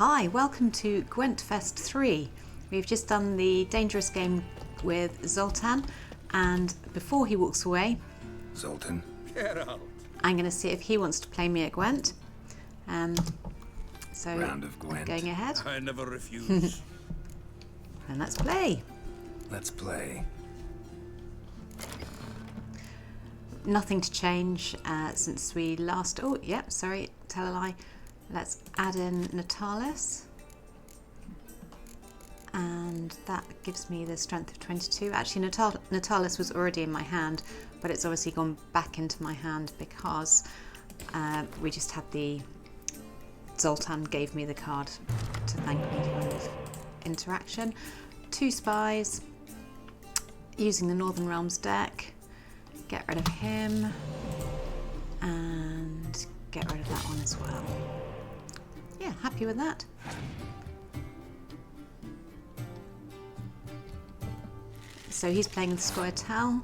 Hi, welcome to Gwentfest 3. We've just done the dangerous game with Zoltan, and before he walks away, Zoltan, get out. I'm going to see if he wants to play me at Gwent. So, round of Gwent. going ahead, I never refuse. and let's play. Let's play. Nothing to change since we last... Oh, yep, sorry, tell a lie. Let's add in Natalis. And that gives me the strength of 22. Actually, Natalis was already in my hand, but it's obviously gone back into my hand because we just had the... Zoltan gave me the card to thank me kind of interaction. 2 spies. Using the Northern Realms deck. Get rid of him. And get rid of that one as well. Yeah, happy with that. So he's playing with Squirtel.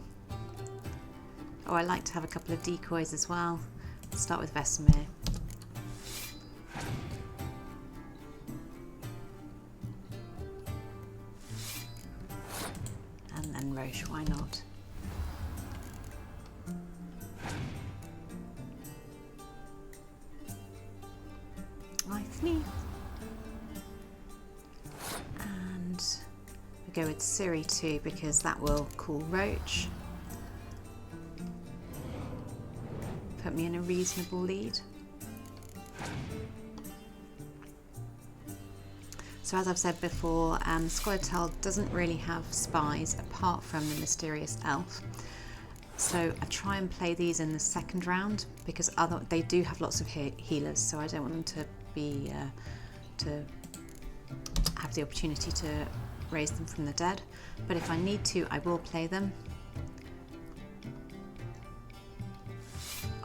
Oh, I like to have a couple of decoys as well. Let's start with Vesemir. And then Roche, why not? And we go with Siri too because that will call Roche. Put me in a reasonable lead. So as I've said before, Squirtel doesn't really have spies apart from the mysterious elf. So I try and play these in the second round because they do have lots of healers, so I don't want them to be to have the opportunity to raise them from the dead. But if I need to, I will play them.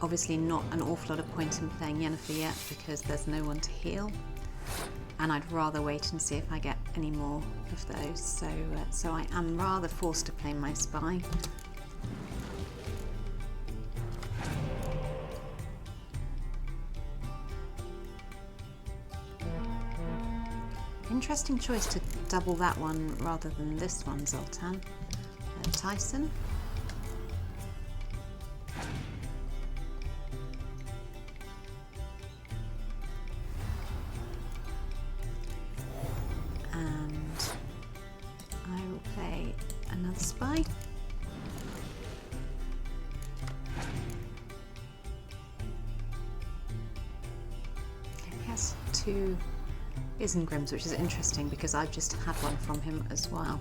Obviously not an awful lot of point in playing Yennefer yet because there's no one to heal. And I'd rather wait and see if I get any more of those. So I am rather forced to play my spy. Interesting choice to double that one rather than this one, Zoltan. Tyson. And I will play another spy. He has 2 Isengrims, which is interesting because I've just had one from him as well.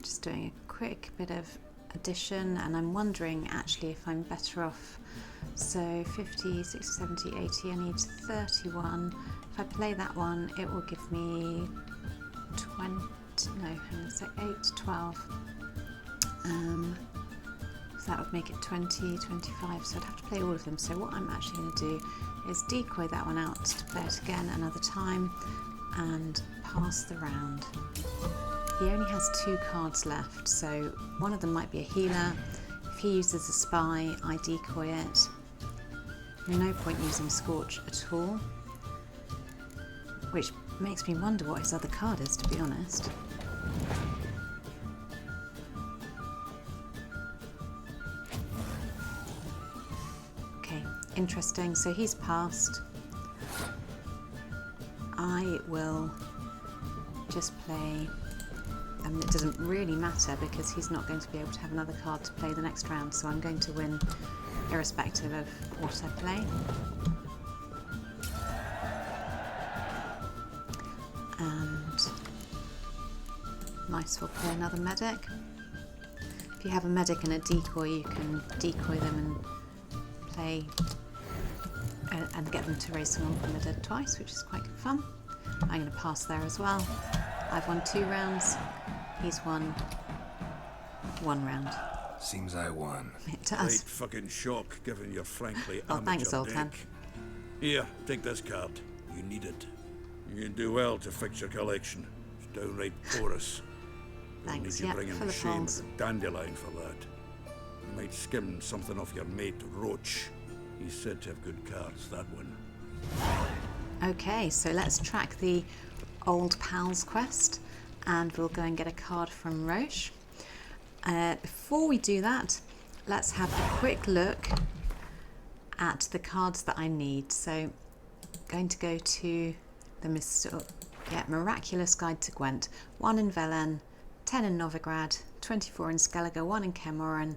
Just doing a quick bit of addition, and I'm wondering actually if I'm better off. So 50, 60, 70, 80, I need 31. If I play that one, it will give me 20. No, hang on a sec, 8, 12. So that would make it 20, 25, so I'd have to play all of them. So what I'm actually going to do is decoy that one out to play it again another time and pass the round. He only has 2 cards left, so one of them might be a healer. If he uses a spy, I decoy it. No point using Scorch at all, which makes me wonder what his other card is, to be honest. Okay, interesting. So he's passed. I will just play... I mean, it doesn't really matter because he's not going to be able to have another card to play the next round, so I'm going to win irrespective of what I play. And nice, we'll play another medic. If you have a medic and a decoy, you can decoy them and play and get them to raise someone from the dead twice, which is quite good fun. I'm going to pass there as well. I've won 2 rounds. He's won 1 round. Seems I won. It does. Great fucking shock, given your frankly Oh, amateur thanks, Zoltan. deck. Here, take this card. You need it. You can do well to fix your collection. It's downright porous. Thanks, Need you yeah, bringing full of shame holes. and a dandelion for that. You might skim something off your mate Roche. He's said to have good cards, that one. Okay, so let's track the Old Pals quest, and we'll go and get a card from Roche. Before we do that, let's have a quick look at the cards that I need. So, going to go to the Miraculous Guide to Gwent. 1 in Velen, 10 in Novigrad, 24 in Skellige, 1 in Camoran,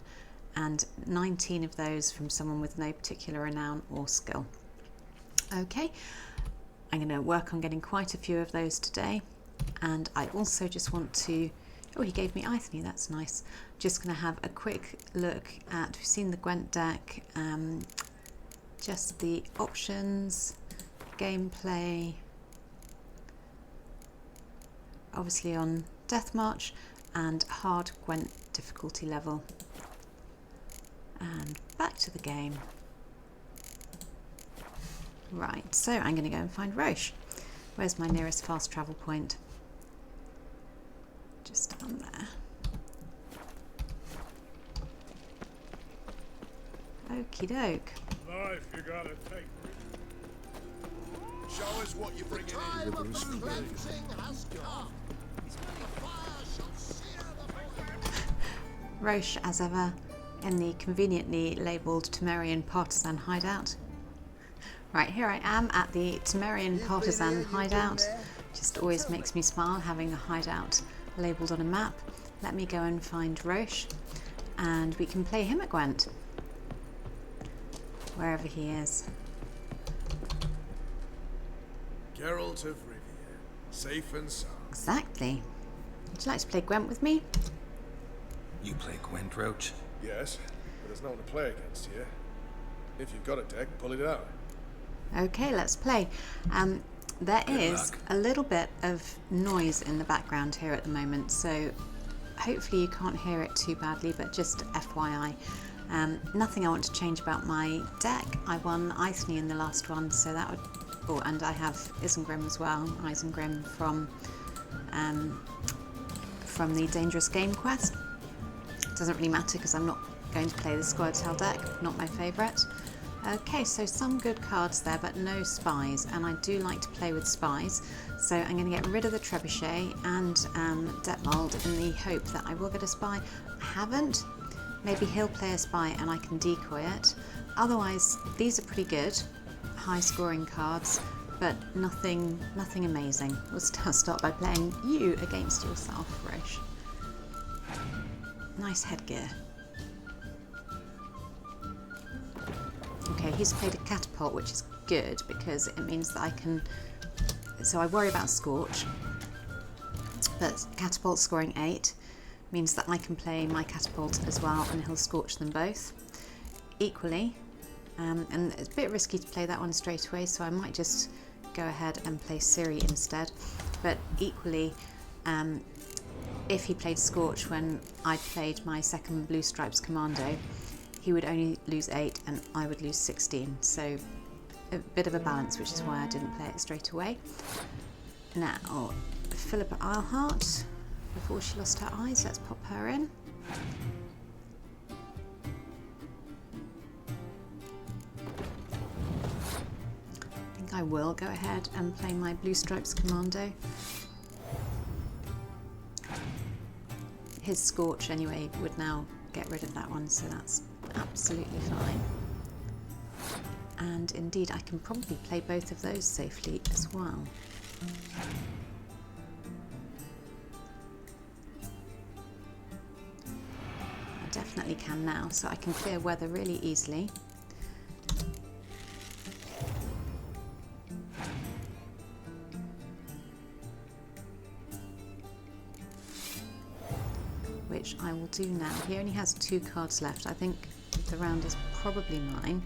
and 19 of those from someone with no particular renown or skill. Okay, I'm going to work on getting quite a few of those today, and I also just want to, oh, he gave me Ithne, that's nice. Just going to have a quick look at, we've seen the Gwent deck, just the options, gameplay, obviously on Death March, and hard Gwent difficulty level. And back to the game. Right, so I'm going to go and find Roche. Where's my nearest fast travel point? Just on there. Okie doke. Life, you gotta take. Show us what you're bringing in. Time of cleansing has come. The fire shall sear the fire. Roche, as ever, in the conveniently labelled Temerian Partisan hideout. Right, here I am at the Temerian Partisan hideout. Just always makes me smile having a hideout labelled on a map. Let me go and find Roche, and we can play him at Gwent, wherever he is. Geralt of Rivia, safe and sound. Exactly. Would you like to play Gwent with me? You play Gwent, Roche? Yes, but there's no one to play against here. If you've got a deck, pull it out. Okay, let's play. There Good is luck. a little bit of noise in the background here at the moment, so hopefully you can't hear it too badly, but just FYI. Nothing I want to change about my deck. I won Ithne in the last one, so that would... Oh, and I have Isengrim as well, Isengrim from the Dangerous Game quest. It doesn't really matter because I'm not going to play the Squirtle deck, not my favourite. Okay, so some good cards there, but no spies, and I do like to play with spies, so I'm going to get rid of the Trebuchet and Detmold in the hope that I will get a spy. I haven't. Maybe he'll play a spy and I can decoy it. Otherwise, these are pretty good, high-scoring cards, but nothing amazing. We'll start by playing you against yourself, Roche. Nice headgear. Okay, he's played a catapult, which is good because it means that I can... So I worry about Scorch, but catapult scoring 8 means that I can play my catapult as well and he'll scorch them both equally. And it's a bit risky to play that one straight away, so I might just go ahead and play Ciri instead. But equally, if he played Scorch when I played my second Blue Stripes Commando, he would only lose 8 and I would lose 16. So a bit of a balance, which is why I didn't play it straight away. Now, Philippa Eilhart, before she lost her eyes, let's pop her in. I think I will go ahead and play my Blue Stripes Commando. His Scorch, anyway, would now get rid of that one, so that's absolutely fine. And indeed, I can probably play both of those safely as well. I definitely can now, so I can clear weather really easily. Which I will do now. He only has 2 cards left. I think the round is probably mine.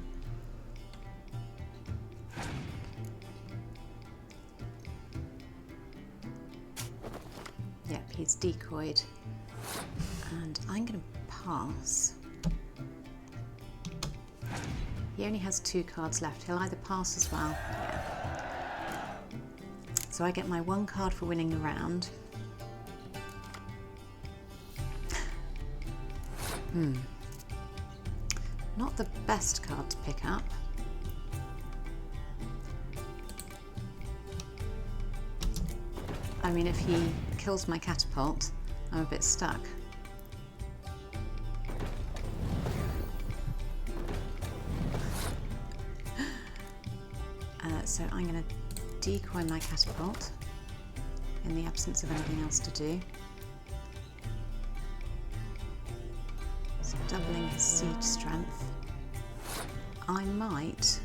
Yep, he's decoyed. And I'm going to pass. He only has 2 cards left. He'll either pass as well. Yeah. So I get my 1 card for winning the round. Not the best card to pick up. I mean, if he kills my catapult, I'm a bit stuck. So I'm going to decoy my catapult in the absence of anything else to do. So doubling his siege strength. I might...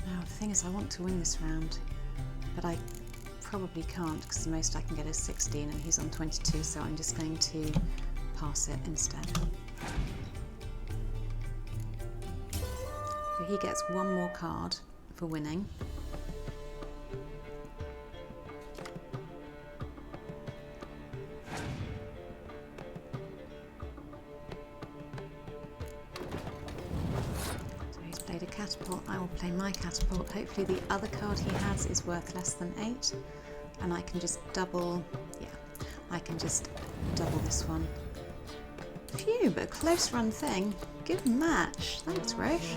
Now the thing is, I want to win this round, but I probably can't because the most I can get is 16 and he's on 22, so I'm just going to pass it instead. So he gets one more card for winning. So he's played a catapult, I will play my catapult. Hopefully the other card he has is worth less than 8 and I can just double, I can just double this one. Phew, but a close run thing. Good match. Thanks, Roche.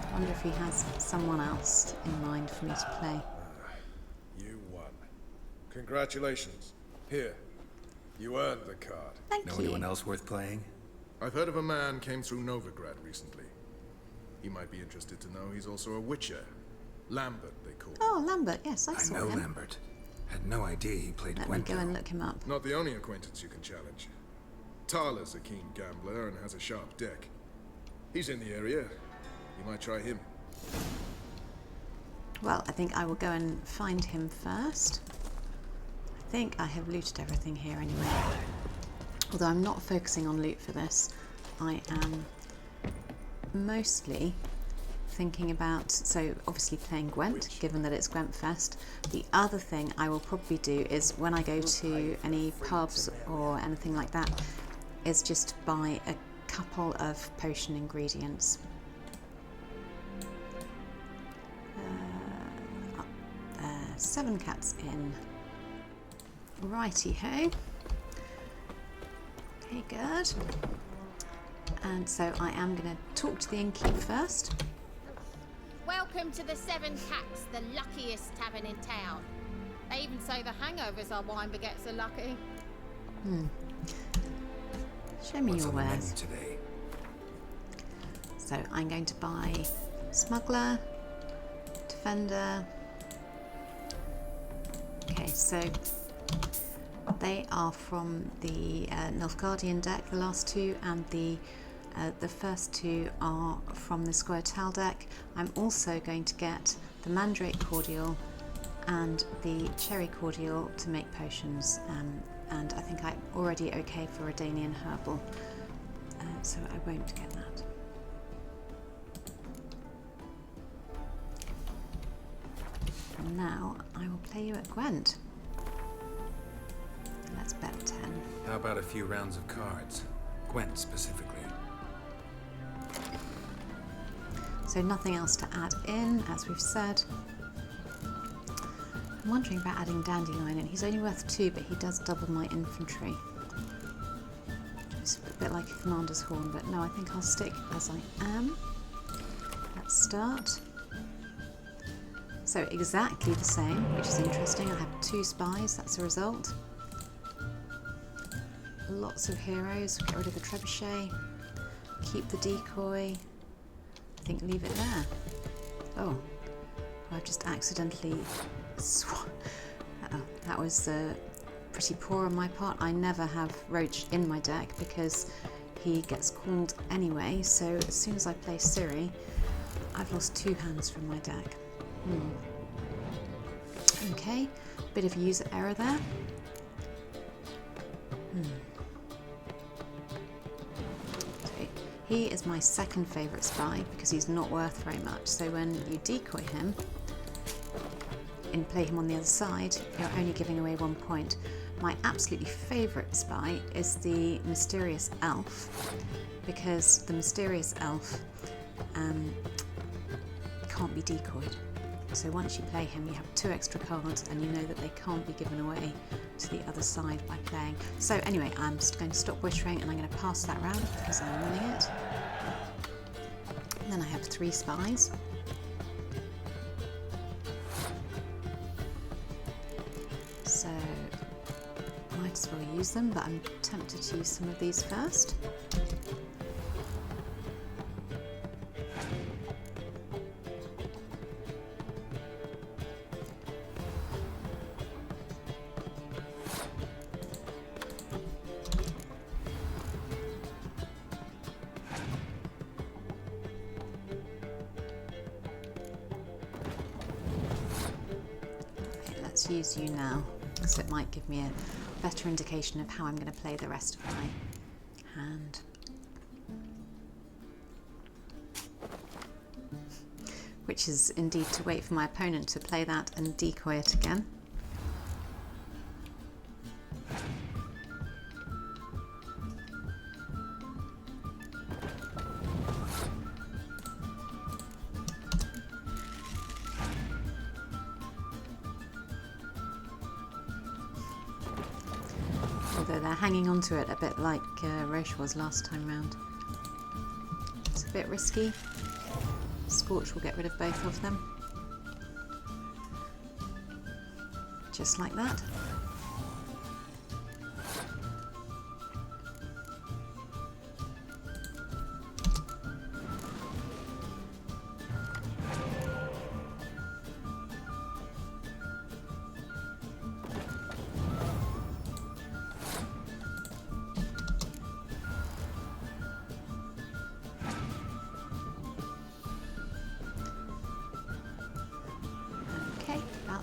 I wonder if he has someone else in mind for me to play. You won. Congratulations. Here, you earned the card. Thank Know you. anyone else worth playing? I've heard of a man came through Novigrad recently. You might be interested to know he's also a witcher. Lambert, they call him. Oh, Lambert, yes, I I saw know him. Lambert. Had no idea he played Let Gwent. me go and look him up. Not the only acquaintance you can challenge. Thaler's a keen gambler and has a sharp deck. He's in the area. You might try him. Well, I think I will go and find him first. I think I have looted everything here anyway. Although I'm not focusing on loot for this. I am mostly thinking about, so obviously playing Gwent, given that it's Gwentfest. The other thing I will probably do is when I go to any pubs or anything like that, is just buy a couple of potion ingredients. 7 cats in. Righty ho. Okay, good. And so I am going to talk to the Inkeep first. Welcome to the Seven Cats, the luckiest tavern in town. They even say the hangovers our wine baguettes are lucky. Show me What's your on the menu wares. today? So I'm going to buy Smuggler, Defender. Okay, so they are from the Nilfgaardian deck, the last two, and the first two are from the Square Tile deck. I'm also going to get the Mandrake Cordial and the Cherry Cordial to make potions, and I think I'm already okay for Redanian Herbal, so I won't get that. And now I will play you at Gwent. Let's bet 10. How about a few rounds of cards? Gwent specifically. So nothing else to add in, as we've said. I'm wondering about adding Dandelion in. He's only worth 2, but he does double my infantry. It's a bit like a Commander's Horn, but no, I think I'll stick as I am. Let's start. So exactly the same, which is interesting. I have 2 spies, that's a result. Lots of heroes, get rid of the trebuchet, keep the decoy, I think leave it there. Oh, I've just accidentally that was pretty poor on my part. I never have Roche in my deck because he gets called anyway, so as soon as I play Ciri, I've lost 2 hands from my deck. Okay, bit of user error there. So he is my second favourite spy because he's not worth very much. So when you decoy him and play him on the other side, you're only giving away 1 point. My absolutely favourite spy is the Mysterious Elf, because the Mysterious Elf can't be decoyed. So once you play him, you have 2 extra cards, and you know that they can't be given away to the other side by playing. So anyway, I'm just going to stop wittering, and I'm going to pass that round because I'm winning it. And then I have 3 spies. So might as well use them, but I'm tempted to use some of these first. Let's use you now, because it might give me a better indication of how I'm going to play the rest of my hand. Which is indeed to wait for my opponent to play that and decoy it again. Although they're hanging on to it a bit like Roche was last time round. It's a bit risky. Scorch will get rid of both of them. Just like that.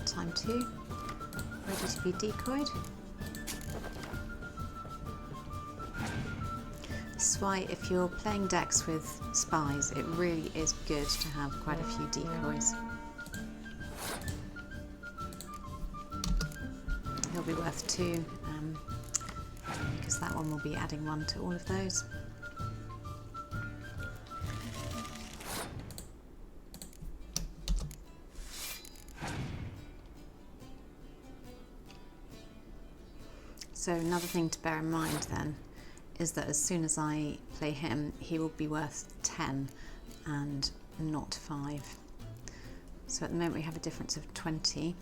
Time 2, ready to be decoyed. This is why if you're playing decks with spies, it really is good to have quite a few decoys. They'll be worth 2, because that one will be adding 1 to all of those. So another thing to bear in mind then is that as soon as I play him, he will be worth 10 and not 5. So at the moment we have a difference of 20.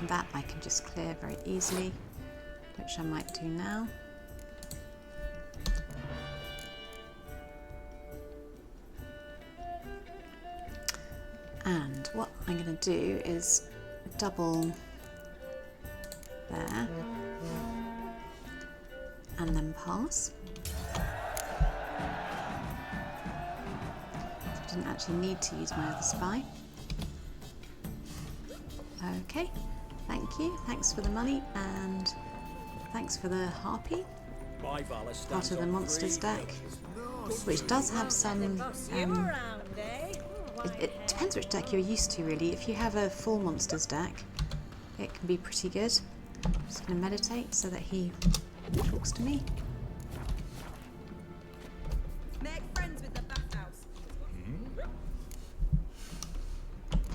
That I can just clear very easily, which I might do now. And what I'm going to do is double there and then pass. I didn't actually need to use my other spy. Okay. Thank you, thanks for the money, and thanks for the harpy, part of the monsters deck, which does have some, it depends which deck you're used to really. If you have a full monsters deck, it can be pretty good. I'm just going to meditate so that he talks to me. Make friends with the bathhouse.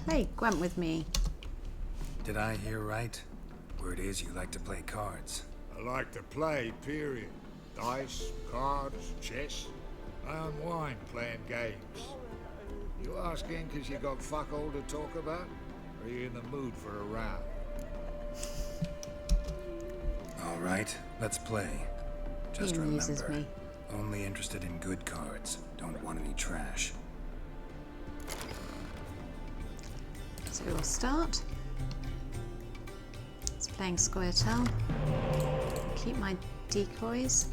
Play Gwent with me. Did I hear right? Word is you like to play cards. I like to play, period. Dice, cards, chess. I unwind playing games. You asking because you got fuck all to talk about? Or are you in the mood for a round? All right, let's play. Just He amuses remember, me. only interested in good cards. Don't want any trash. So we'll start. It's playing Squirtle. Keep my decoys.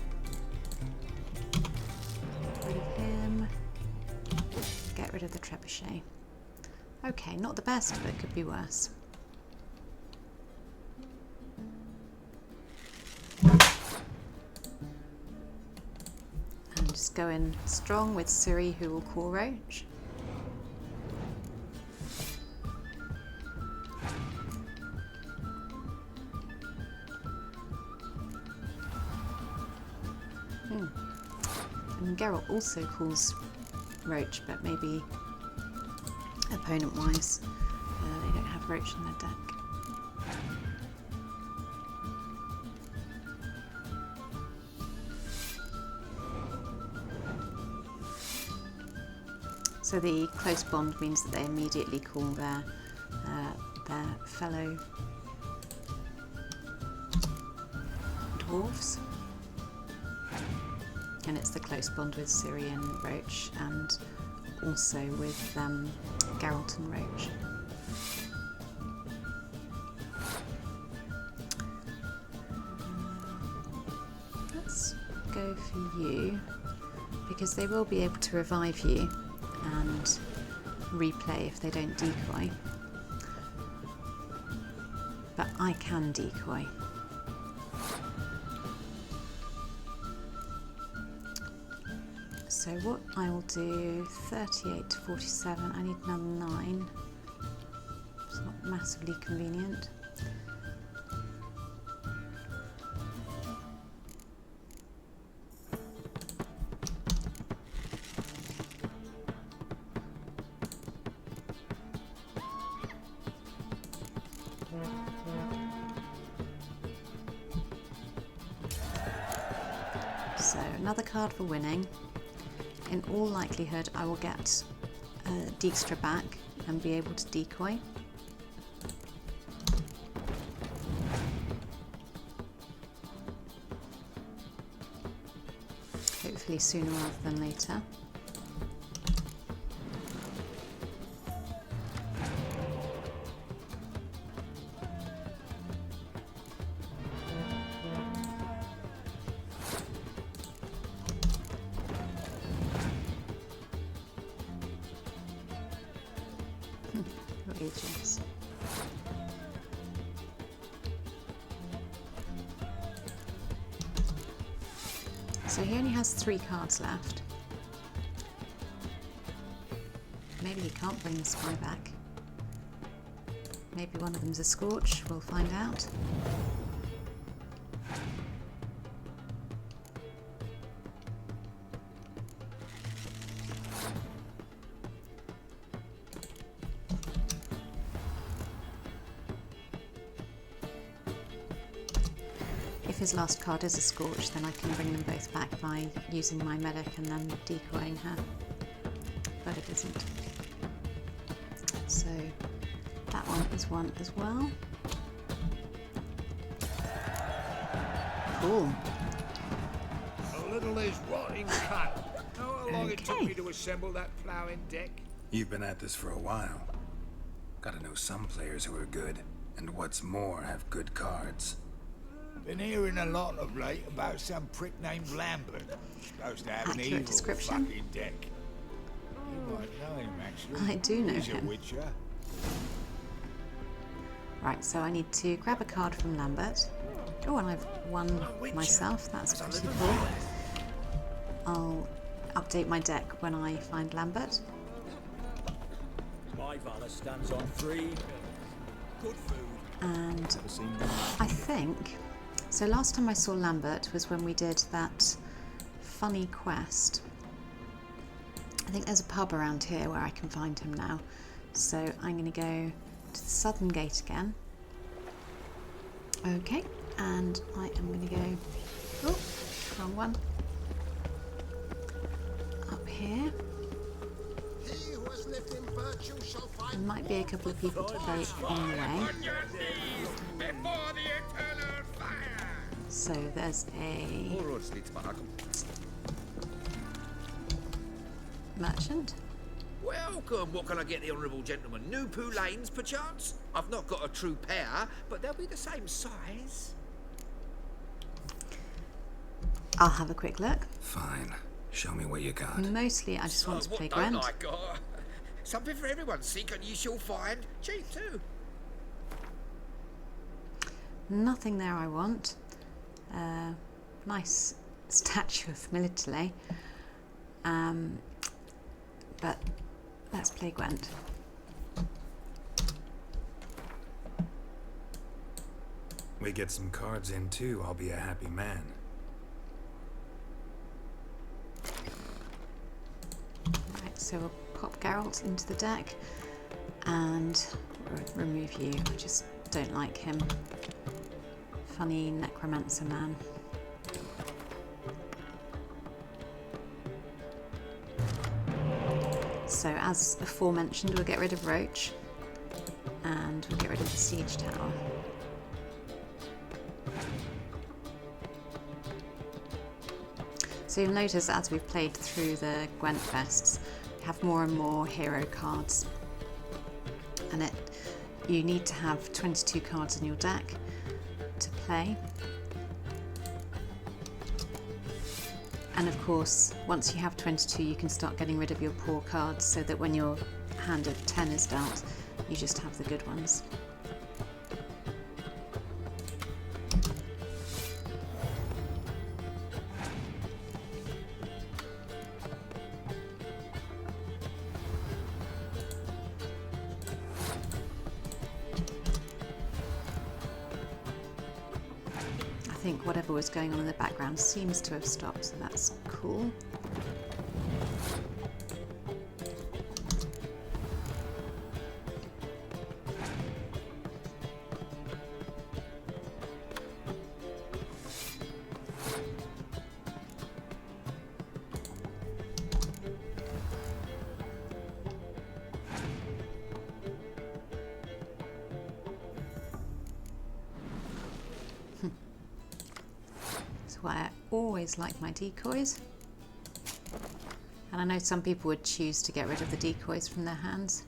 rid of the trebuchet. Okay, not the best, but it could be worse. And just go in strong with Suri, who will call Roche. And Geralt also calls Roche, but maybe opponent-wise, they don't have Roche on their deck. So the close bond means that they immediately call their fellow dwarves. And it's the close bond with Ciri and Roche, and also with Geralt and Roche. Let's go for you, because they will be able to revive you and replay if they don't decoy. But I can decoy. So what I will do, 38 to 47, I need another 9. It's not massively convenient. So another card for winning. In all likelihood, I will get Dijkstra back and be able to decoy. Hopefully sooner rather than later. Ages. So he only has 3 cards left. Maybe he can't bring the spy back. Maybe one of them's a Scorch, we'll find out. If his last card is a Scorch, then I can bring them both back by using my medic and then decoying her. But it isn't. So that one is 1 as well. Cool. A little is rotting cut. Know how long it took me to assemble that ploughing deck? You've been at this for a while. Gotta know some players who are good, and what's more, have good cards. Been hearing a lot of late about some prick named Lambert. Supposed to have an Accurate evil description. fucking deck. You might know him, actually. I do know He's him. a witcher. Right, so I need to grab a card from Lambert. Oh, and I've won myself. That's pretty cool. I'll update my deck when I find Lambert. My valor stands on 3. Good food. And I think... So last time I saw Lambert was when we did that funny quest. I think there's a pub around here where I can find him now. So I'm going to go to the southern gate again. Okay, and I am going to go... Oh, wrong one. Up here. He who has lived in virtue shall There find might be a couple of people to play on the way. So there's a merchant. Welcome. What can I get the honourable gentleman? New Poo Lanes, perchance? I've not got a true pair, but they'll be the same size. I'll have a quick look. Fine. Show me what you got. Mostly I just want to play Gwent. Something for everyone. Seek and ye shall find. Cheap too. Nothing there I want. Nice statue of Military. But let's play Gwent. We get some cards in too, I'll be a happy man. Right, so we'll pop Geralt into the deck and remove you. I just don't like him. Funny necromancer man. So as aforementioned, we'll get rid of Roche and we'll get rid of the siege tower. So you'll notice as we've played through the Gwentfests, we have more and more hero cards, and you need to have 22 cards in your deck to play. And of course, once you have 22, you can start getting rid of your poor cards so that when your hand of 10 is dealt, you just have the good ones. I think whatever was going on in the background seems to have stopped, so that's cool. Why I always like my decoys, and I know some people would choose to get rid of the decoys from their hands,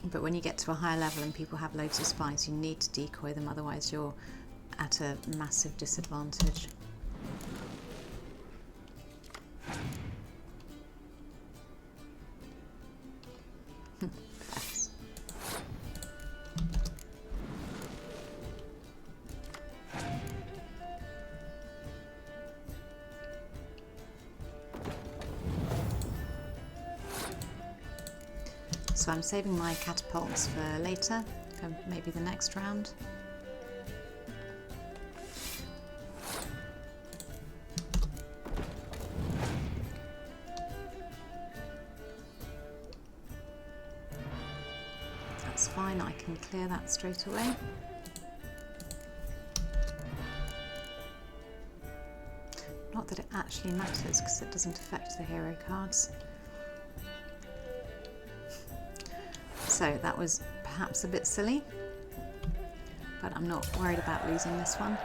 but when you get to a higher level and people have loads of spies, you need to decoy them, otherwise you're at a massive disadvantage. So I'm saving my catapults for later, for maybe the next round. That's fine, I can clear that straight away. Not that it actually matters, because it doesn't affect the hero cards. So that was perhaps a bit silly, but I'm not worried about losing this one.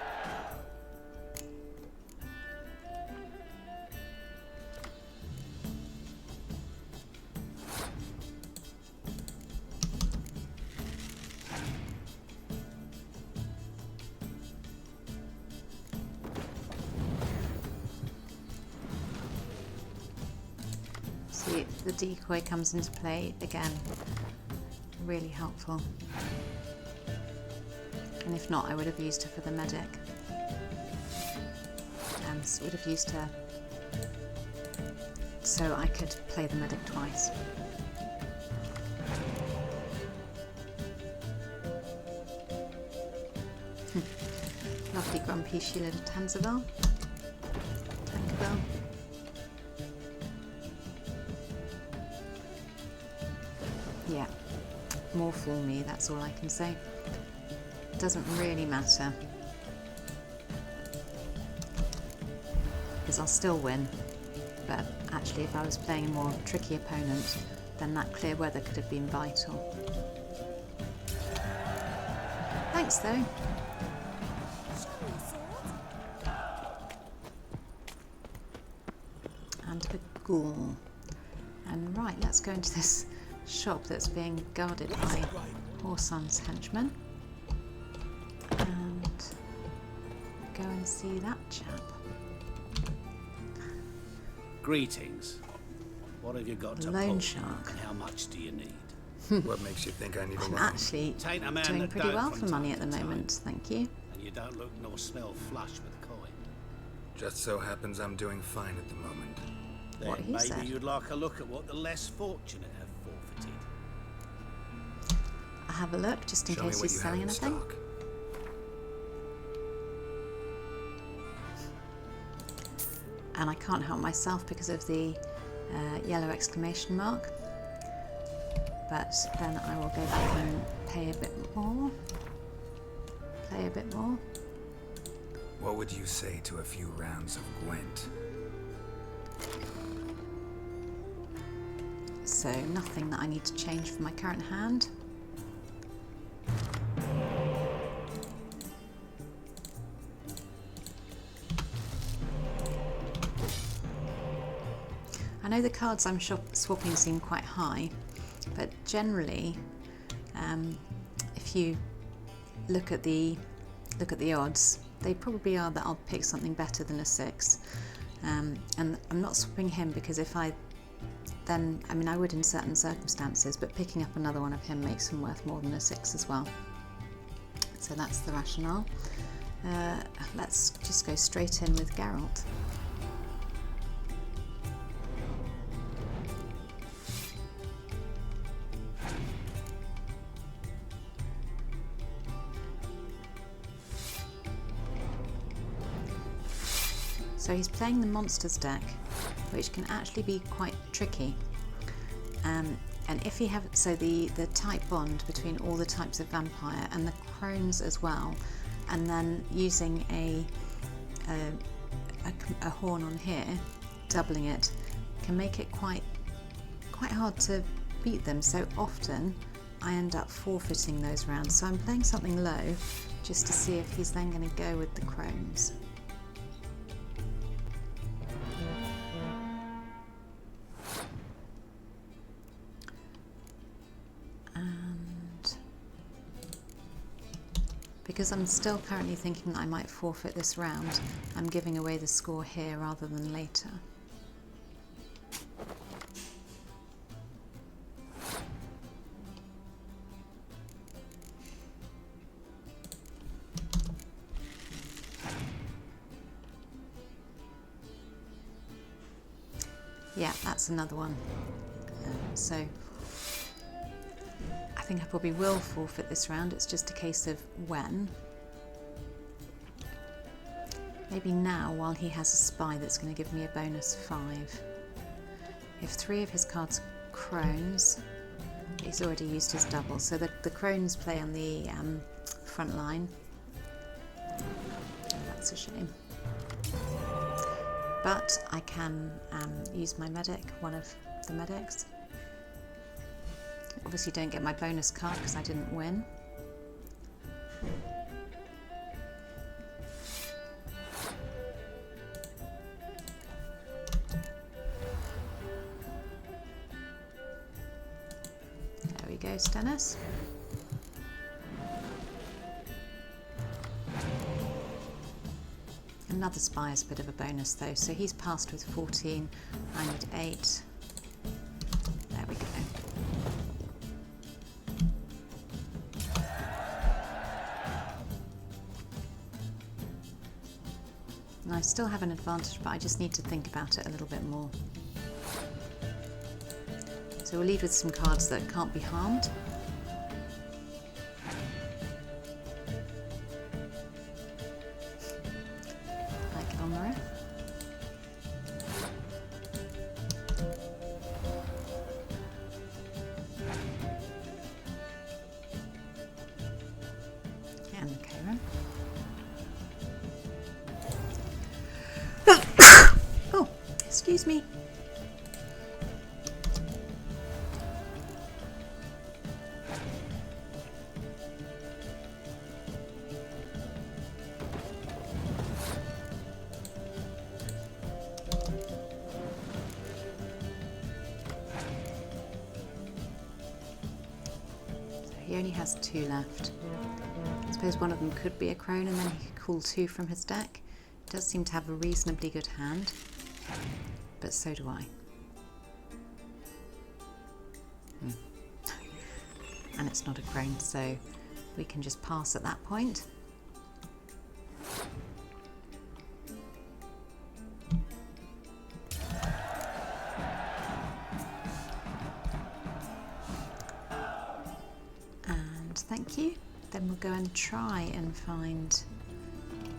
See, the decoy comes into play again. Really helpful, and if not, I would have used her for the medic, and would have used her so I could play the medic twice. Lovely grumpy shielded Tanzabel. Tankabel. Yeah. More for me, that's all I can say. Doesn't really matter, because I'll still win, but actually if I was playing a more tricky opponent, then that clear weather could have been vital. Thanks though. And a ghoul. And right, let's go into this shop that's being guarded by Horsan's henchmen and go and see that chap. Greetings. What have you got to Loan pull? shark. And how much do you need? What makes you think I need a I'm loan? actually Taint a man doing that pretty don't well from for money time at the to time. moment, thank you. And you don't look nor smell flush with coin. Just so happens I'm doing fine at the moment. Then What he maybe said. you'd like a look at what the less fortunate have forfeited. I'll have a look just in Show me case what he's you have selling in anything. stock. And I can't help myself because of the yellow exclamation mark. But then I will go back and pay a bit more. Play a bit more. What would you say to a few rounds of Gwent? So nothing that I need to change for my current hand. I know the cards I'm swapping seem quite high, but generally, if you look at the odds, they probably are that I'll pick something better than a 6. And I'm not swapping him because if I would in certain circumstances, but picking up another one of him makes him worth more than a 6 as well. So that's the rationale. Let's just go straight in with Geralt. So he's playing the monsters deck, which can actually be quite tricky. And if you have, so the type bond between all the types of vampire and the crones as well, and then using a horn on here, doubling it, can make it quite hard to beat them. So often I end up forfeiting those rounds. So I'm playing something low just to see if he's then going to go with the crones. Because I'm still currently thinking that I might forfeit this round, I'm giving away the score here rather than later. Yeah, that's another one. So I think I probably will forfeit this round. It's just a case of when. Maybe now, while he has a spy that's going to give me a bonus 5. If 3 of his cards are crones, he's already used his double. So the crones play on the front line. Oh, that's a shame. But I can use my medic, one of the medics. Obviously don't get my bonus card because I didn't win. There we go, Stennis. Another spy is a bit of a bonus though, so he's passed with 14, I need 8. There we go. And I still have an advantage, but I just need to think about it a little bit more. So we'll lead with some cards that can't be harmed. Like Elmira. And Karen. Oh, excuse me. He only has 2 left. I suppose one of them could be a crone and then he could call 2 from his deck. He does seem to have a reasonably good hand, but so do I. and it's not a crone, so we can just pass at that point. And thank you. Then we'll go and try and find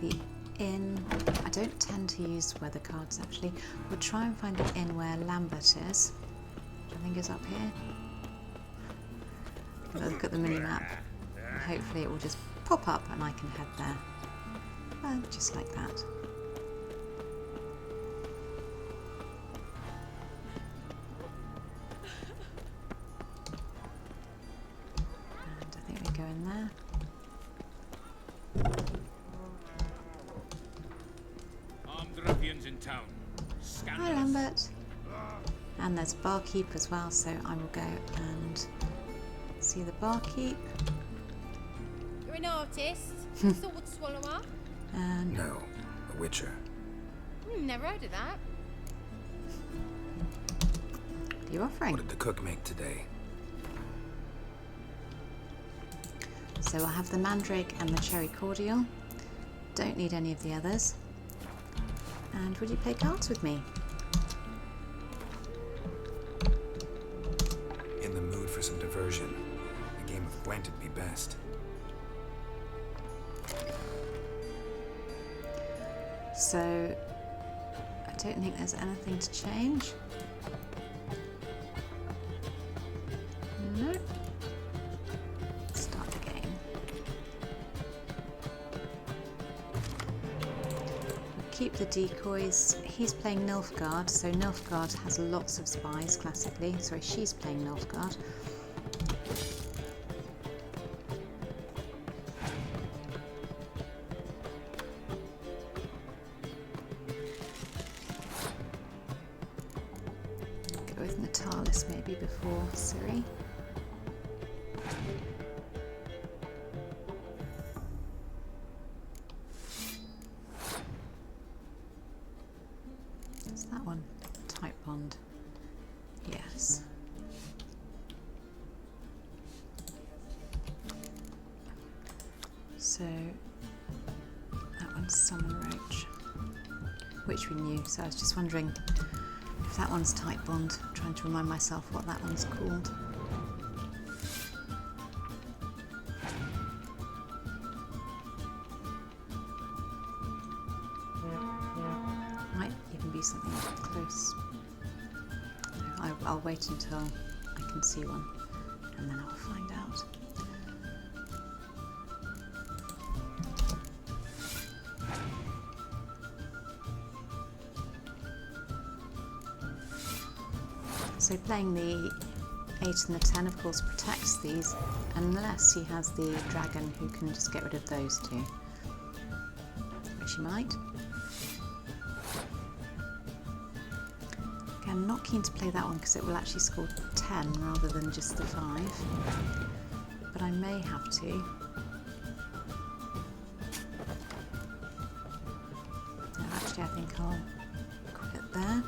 the inn. I don't tend to use weather cards actually. We'll try and find the inn where Lambert is, which I think is up here. Look at the mini-map. Hopefully it will just pop up and I can head there. Just like that. And I think we go in there. Armed ruffians in town. Hi Lambert. And there's a barkeep as well, so I will go and see the barkeep. You're an artist? Sword swallower? No, a witcher. Never heard of that. What are you offering? What did the cook make today? So I'll have the mandrake and the cherry cordial. Don't need any of the others. And would you play cards with me? In the mood for some diversion. A game of Gwent would be best. So I don't think there's anything to change. No. Start the game. Keep the decoys. He's playing Nilfgaard, so Nilfgaard has lots of spies classically. Sorry, she's playing Nilfgaard. Go with Natalis maybe before Ciri. What's that one? Type bond. Yes. So that one's Summon Roche, which we knew, so I was just wondering if that one's type bond. I'm trying to remind myself what that one's called. Might even be something close. No, I'll wait until I can see one, and then I'll find out. So playing the 8 and the 10 of course protects these, unless he has the dragon who can just get rid of those two, which he might. Okay, I'm not keen to play that one because it will actually score 10 rather than just the 5, but I may have to. No, actually I think I'll quit there.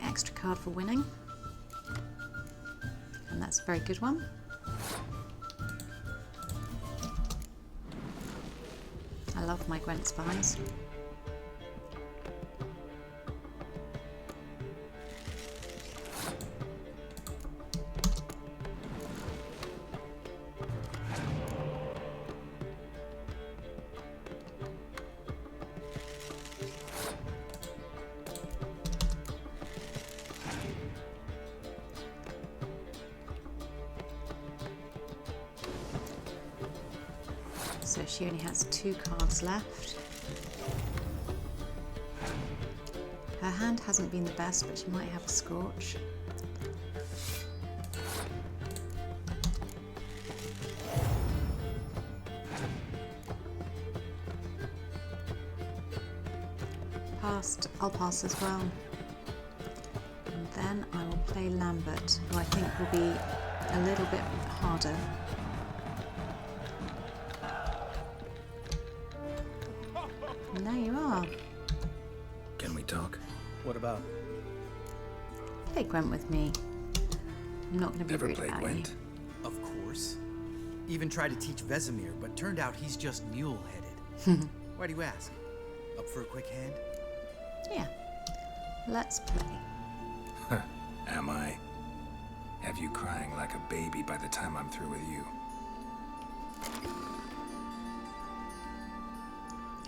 Extra card for winning, and that's a very good one. I love my Gwent spies. So she only has 2 cards left. Her hand hasn't been the best, but she might have a Scorch. Passed. I'll pass as well. And then I will play Lambert, who I think will be a little bit harder. And there you are. What about? Play Gwent with me. I'm not going to be Ever rude play about Gwent? you. Of course. Even tried to teach Vesemir, but turned out he's just mule-headed. Why do you ask? Up for a quick hand? Yeah. Let's play. Am I? Have you crying like a baby by the time I'm through with you?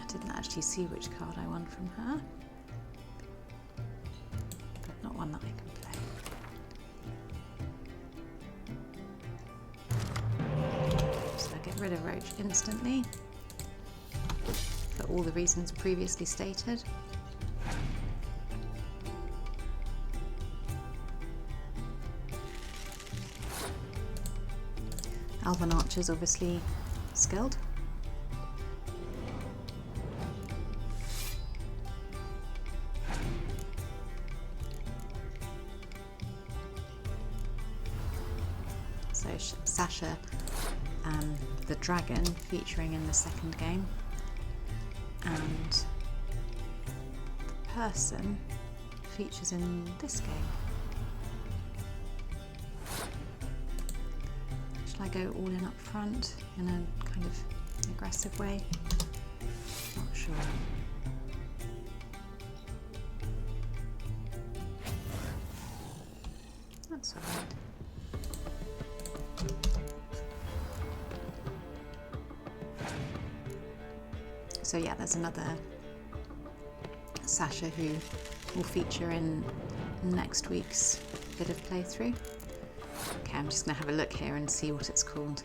I didn't actually see which card I won from her. But not one that I can play. So I get rid of Roche instantly. For all the reasons previously stated. Elven Archer's obviously skilled. So Sasha, the dragon, featuring in the second game, and the person features in this game. Shall I go all in up front in a kind of aggressive way? Not sure. That's alright. So yeah, there's another Sasha who will feature in next week's bit of playthrough. Okay, I'm just going to have a look here and see what it's called.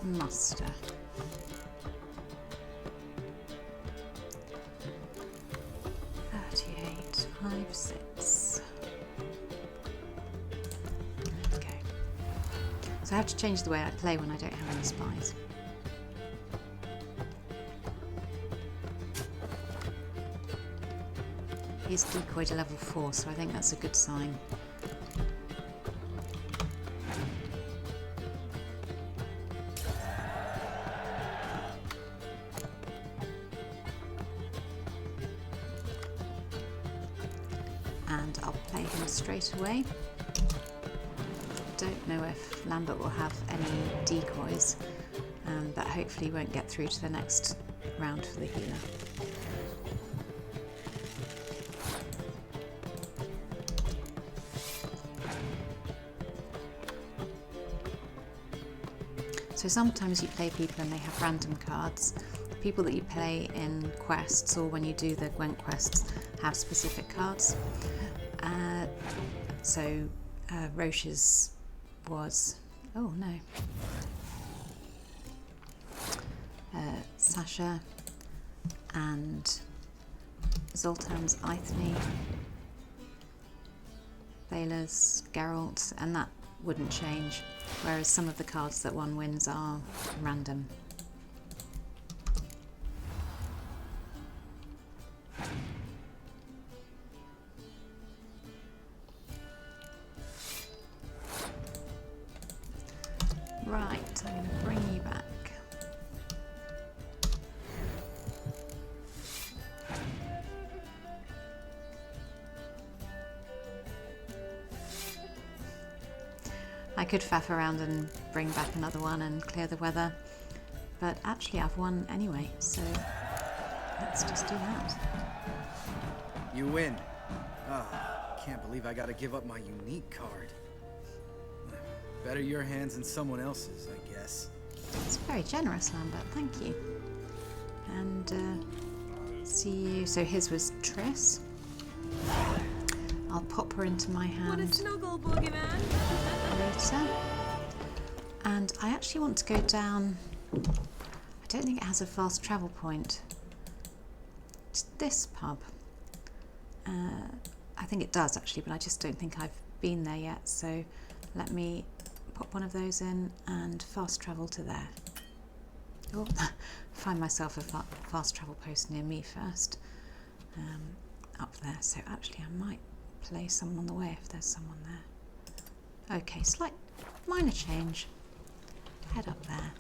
Muster. So I have to change the way I play when I don't have any spies. He's decoyed to level 4, so I think that's a good sign. And I'll play him straight away. Don't know if Lambert will have any decoys, but hopefully he won't get through to the next round for the healer. So sometimes you play people and they have random cards. The people that you play in quests or when you do the Gwent quests have specific cards. Roche's was, oh no, Sasha and Zoltan's Ithne, Thaler's Geralt, and that wouldn't change, whereas some of the cards that one wins are random. Right, I'm going to bring you back. I could faff around and bring back another one and clear the weather, but actually I've won anyway, so let's just do that. You win. Can't believe I gotta give up my unique card. Better your hands than someone else's, I guess. It's very generous, Lambert, thank you. And see you. So his was Triss. I'll pop her into my hand. Want a snuggle, boogeyman? Later. And I actually want to go down. I don't think it has a fast travel point. It's this pub. I think it does actually, but I just don't think I've been there yet. So let me pop one of those in and fast travel to there. Oh, find myself a fast travel post near me first. Up there. So actually I might play someone on the way if there's someone there. Okay, slight minor change. Head head up there.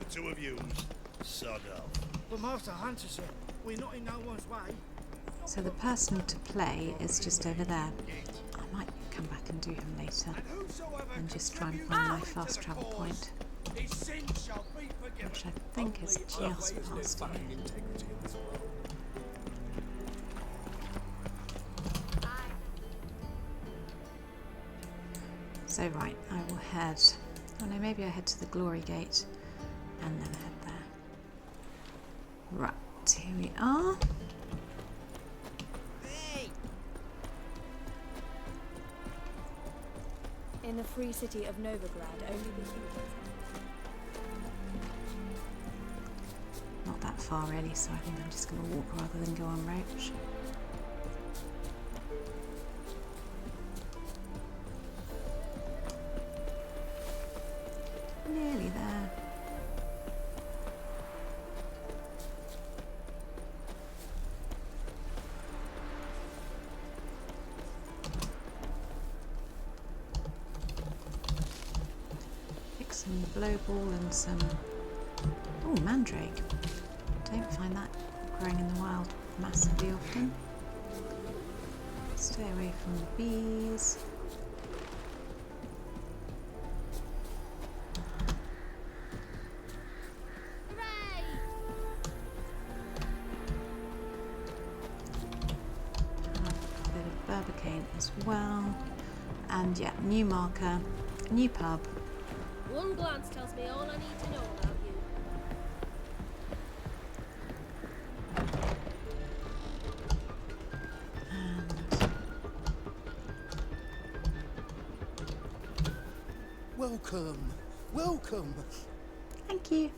Two of you, sod off. But Master Hunter said we're not in no one's way. So the person to play is just over there. I might come back and do him later and just try and find my fast travel point, which I think is just past here. So right, I will head, oh no, maybe I head to the Glory Gate and then head there. Right, here we are. In the free city of Novigrad, only the humans. Not that far really, so I think I'm just going to walk rather than go on Roche. Nearly there. Some blowball and some mandrake. Don't find that growing in the wild massively often. Stay away from the bees. Hooray! Have a bit of Burbicane as well. And yeah, new marker, new pub. One glance tells me all I need to know about you. And Welcome, welcome. thank you.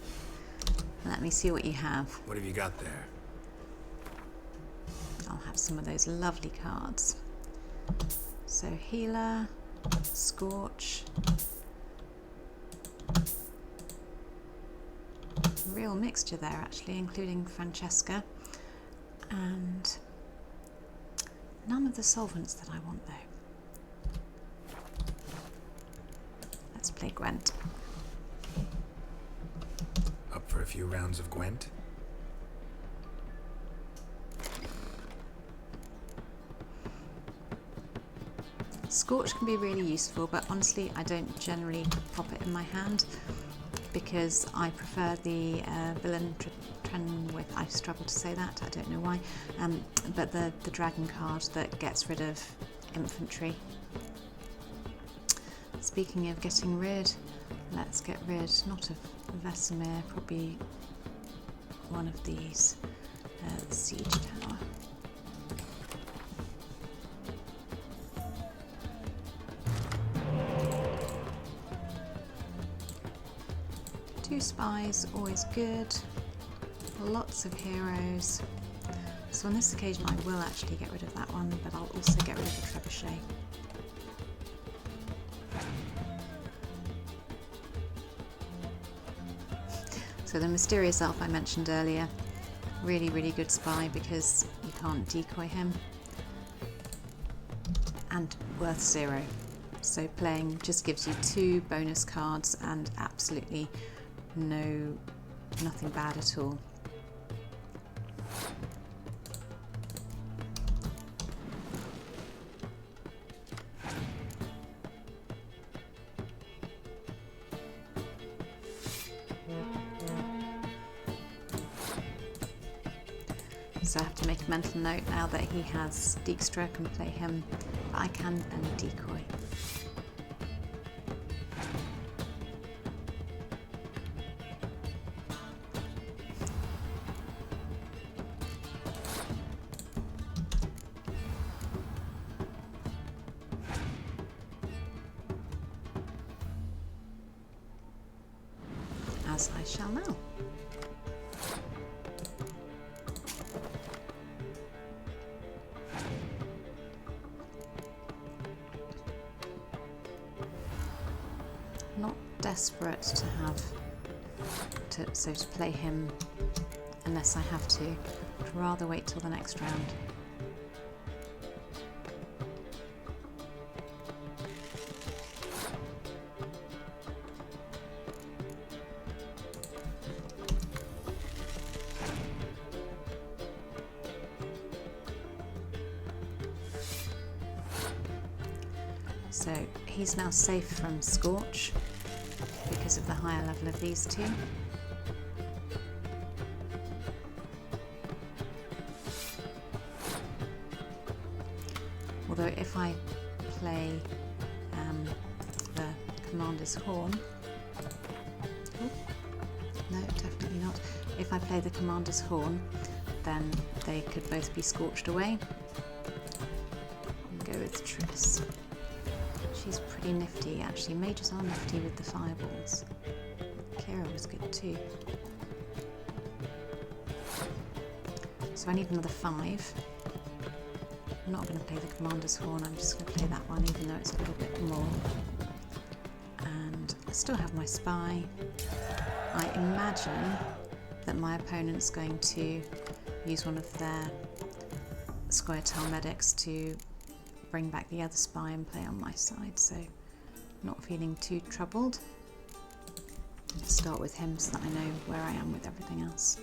Let me see what you have. What have you got there? I'll have some of those lovely cards. So Healer, Scorch. Real mixture there actually, including Francesca, and none of the solvents that I want though. Let's play Gwent. Up for a few rounds of Gwent? Scorch can be really useful, but honestly I don't generally pop it in my hand, because I prefer the villain with, I struggle to say that, I don't know why, but the dragon card that gets rid of infantry. Speaking of getting rid, let's get rid, not of Vesemir, probably one of these, the siege tower. Two spies, always good. Lots of heroes. So on this occasion I will actually get rid of that one, but I'll also get rid of the trebuchet. So the mysterious elf I mentioned earlier, really, really good spy because you can't decoy him. And worth 0. So playing just gives you 2 bonus cards and absolutely nothing bad at all. So I have to make a mental note now that he has Dijkstra, I can play him, but I can and decoy. As I shall now. desperate to have to play him unless I have to. I'd rather wait till the next round. So he's now safe from Scorch because of the higher level of these two. Although if I play the Commander's Horn, oh, no, definitely not. If I play the Commander's Horn, then they could both be scorched away. And go with Triss. She's pretty nifty, actually. Mages are nifty with the fireballs. Kira was good too. So I need another 5. I'm not going to play the Commander's Horn, I'm just going to play that one, even though it's a little bit more. And I still have my Spy. I imagine that my opponent's going to use one of their Squire-Tile medics to bring back the other Spy and play on my side, so not feeling too troubled. I'll start with him so that I know where I am with everything else.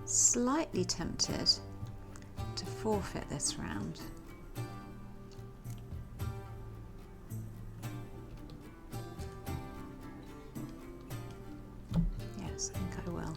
Slightly tempted to forfeit this round. Yes, I think I will.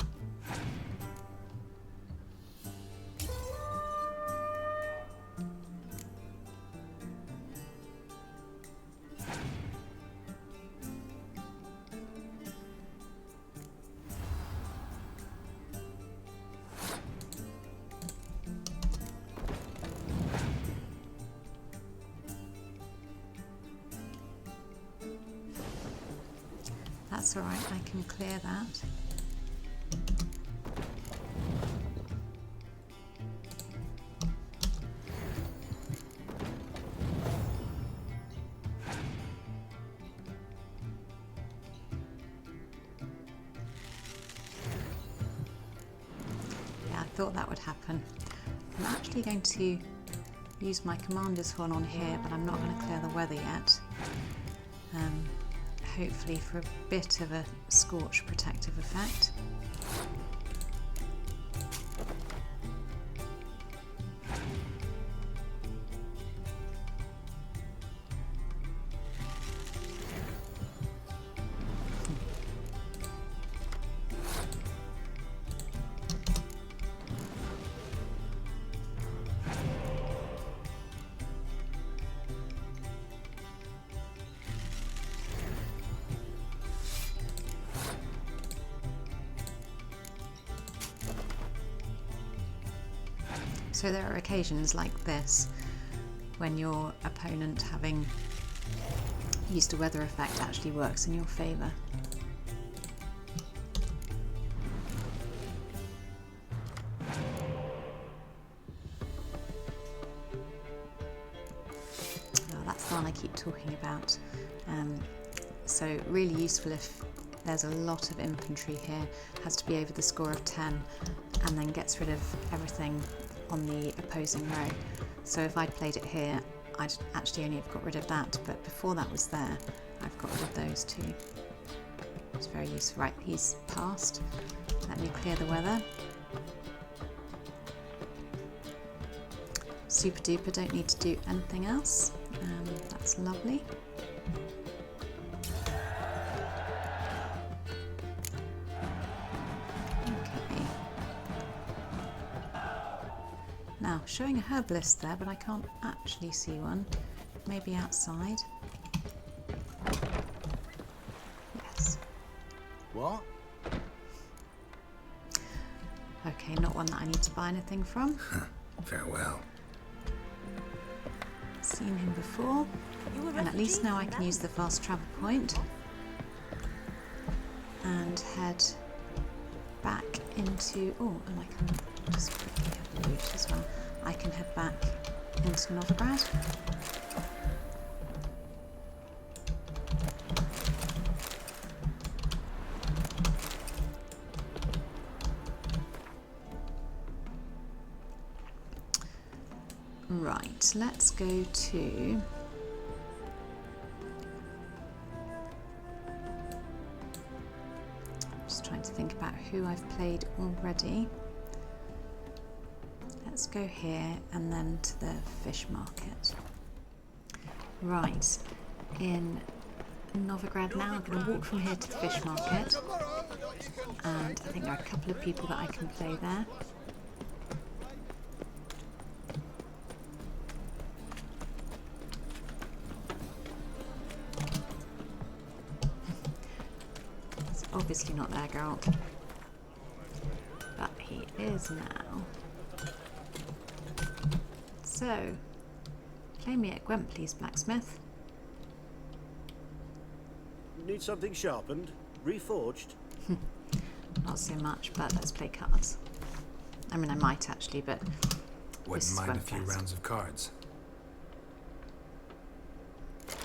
That's alright, I can clear that. Yeah, I thought that would happen. I'm actually going to use my Commander's Horn on here, but I'm not going to clear the weather yet. Hopefully for a bit of a scorch protective effect. So there are occasions like this when your opponent, having used a weather effect, actually works in your favour. Oh, that's the one I keep talking about. So really useful if there's a lot of infantry here, has to be over the score of 10 and then gets rid of everything on the opposing row. So if I'd played it here, I'd actually only have got rid of that, but before that was there, I've got rid of those too. It's very useful. Right, he's passed. Let me clear the weather. Super duper, don't need to do anything else. That's lovely. Now, showing a herbalist there, but I can't actually see one. Maybe outside. Yes. What? Okay, not one that I need to buy anything from. Farewell. Seen him before. And at least now I can use the fast travel point and head back into... Oh, and I can just quickly have a loot as well. I can head back into Novigrad. Right, let's go to... Just trying to think about who I've played already. Let's go here and then to the fish market. Right, in Novigrad now, I'm going to walk from here to the fish market, and I think there are a couple of people that I can play there. He's obviously not there, Geralt, but he is now. So, play me at Gwent, please, blacksmith. Need something sharpened? Reforged? Not so much, but let's play cards. I mean, I might actually, but Wouldn't mind a few rounds of cards. So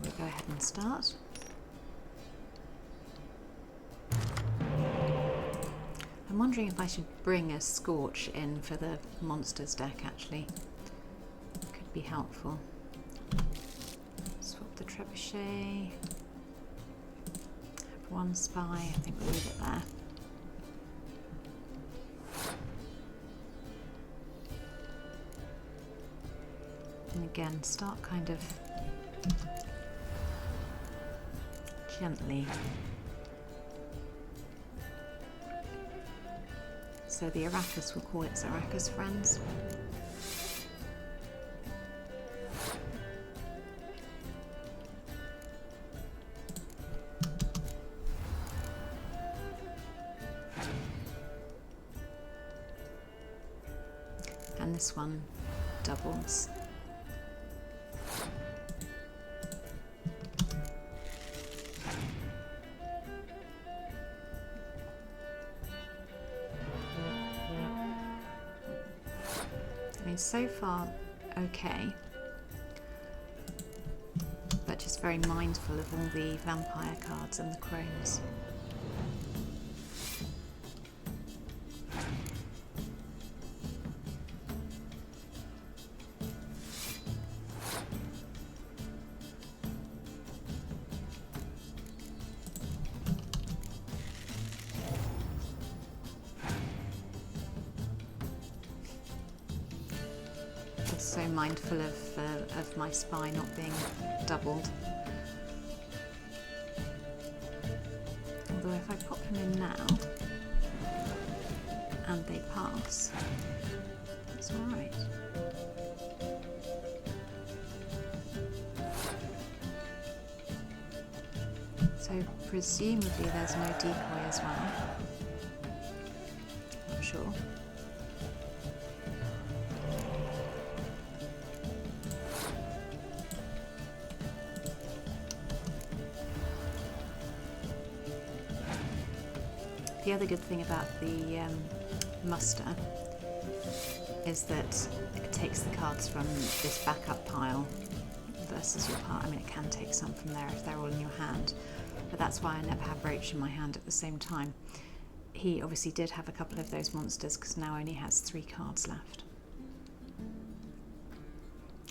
we'll go ahead and start. I'm wondering if I should bring a Scorch in for the monsters deck, actually. Could be helpful. Swap the trebuchet. Have one spy, I think we'll leave it there. And again, start kind of gently. So the Arrakis will call its Arrakis friends. And this one doubles. So far, okay, but just very mindful of all the vampire cards and the crones. So mindful of my spy not being doubled. Although if I pop them in now and they pass, that's alright. So presumably there's no decoy as well. Not sure. The other good thing about the muster is that it takes the cards from this backup pile versus your part. I mean, it can take some from there if they're all in your hand, but that's why I never have Roche in my hand at the same time. He obviously did have a couple of those monsters because now only has 3 cards left.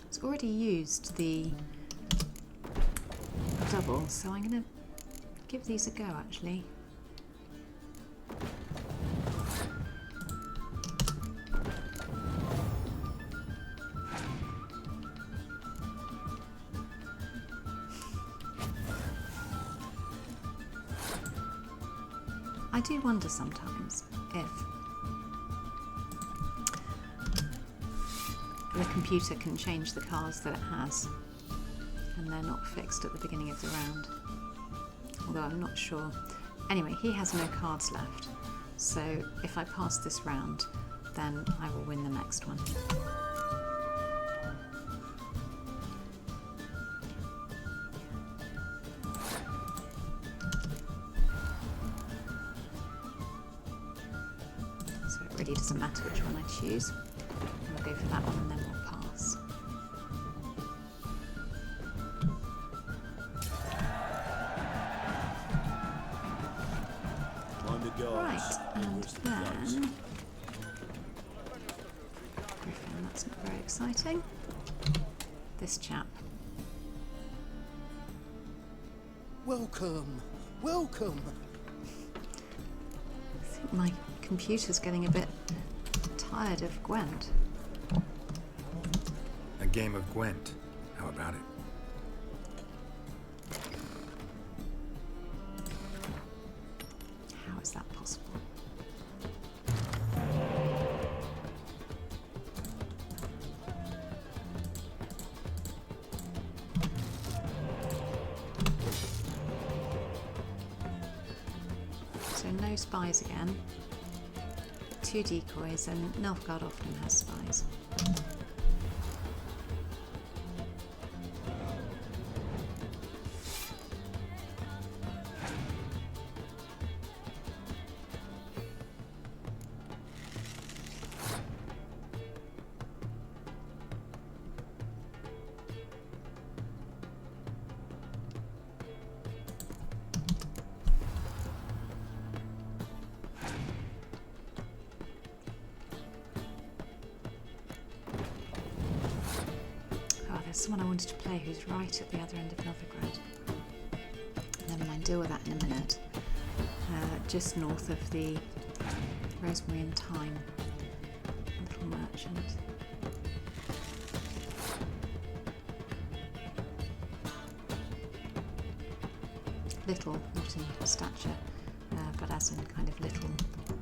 It's already used the double, so I'm going to give these a go actually. I do wonder sometimes if the computer can change the cards that it has and they're not fixed at the beginning of the round, although I'm not sure. Anyway, he has no cards left, So if I pass this round, then I will win the next one. So it really doesn't matter which one I choose. We'll go for that one and then we'll pass. Right, and then Griffin, that's not very exciting. This chap. Welcome, welcome. I think my computer's getting a bit tired of Gwent. A game of Gwent. How about it? How is that possible? So no spies again. 2 decoys, and Novigrad often has spies. There's someone I wanted to play who's right at the other end of Novigrad. Never mind, deal with that in a minute. Just north of the Rosemary and Thyme little merchant. Little, not in stature, but as in kind of little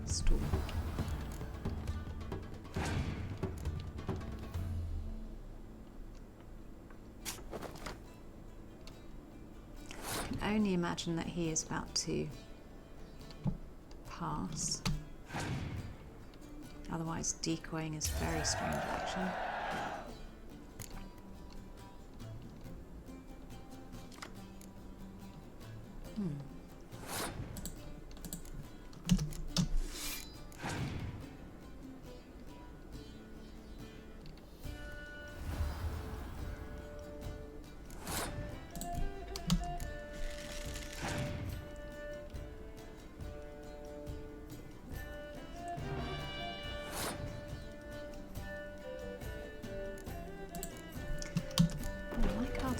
store. I can only imagine that he is about to pass. Otherwise, decoying is very strange action.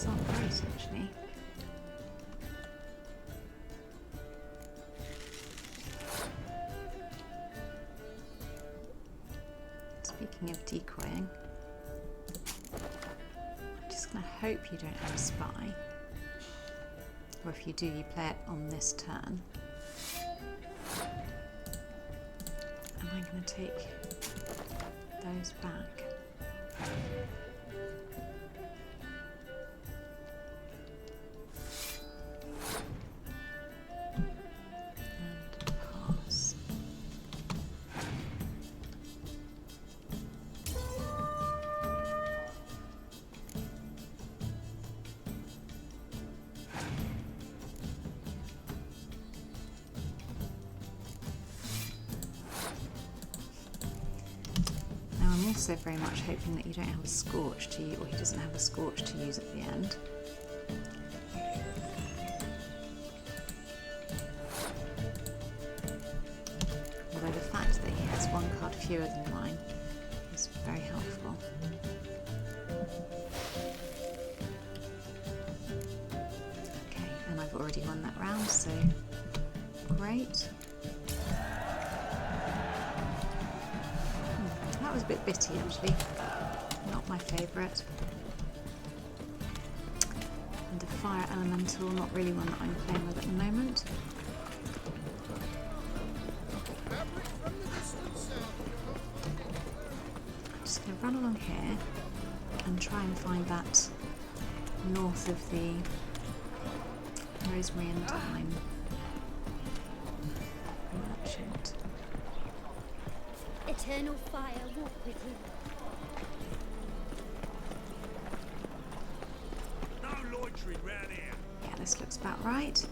Aren't great, actually. Speaking of decoying, I'm just going to hope you don't have a spy, or if you do, you play it on this turn. And I'm going to take those back. I'm also very much hoping that you don't have a scorch to use, or he doesn't have a scorch to use at the end. Although the fact that he has one card fewer than mine is very helpful. Okay, and I've already won that round, so great. That was a bit bitty, actually. Not my favourite. And a fire elemental, not really one that I'm playing with at the moment. I'm just going to run along here and try and find that north of the Rosemary and Thyme merchant. Eternal fire walk with you. No loitering round here. Yeah, this looks about right.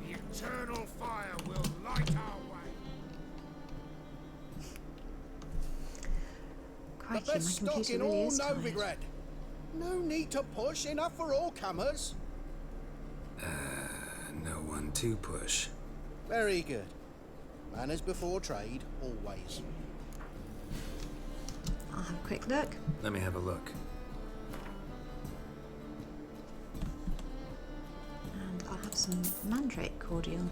The eternal fire will light our way. Crikey, The best my stock computer in really all is tired. Novigrad. No need to push, enough for all comers. No one to push. Very good. Manners before trade, always. I'll have a quick look. Let me have a look. And I'll have some mandrake cordial.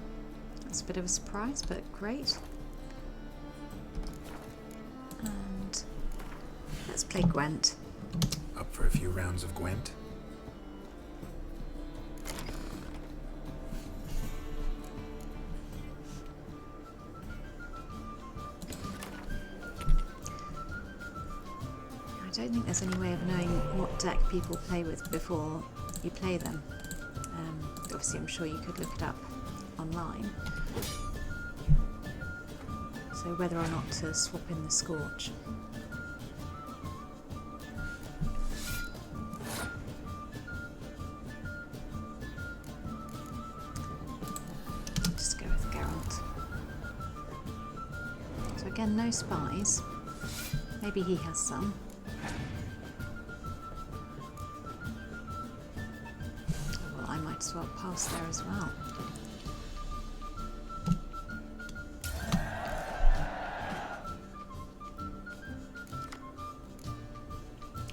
That's a bit of a surprise, but great. And let's play Gwent. Up for a few rounds of Gwent? I don't think there's any way of knowing what deck people play with before you play them. Obviously, I'm sure you could look it up online. So whether or not to swap in the Scorch. Just go with Geralt. So again, no spies. Maybe he has some. Well, I might swap past there as well.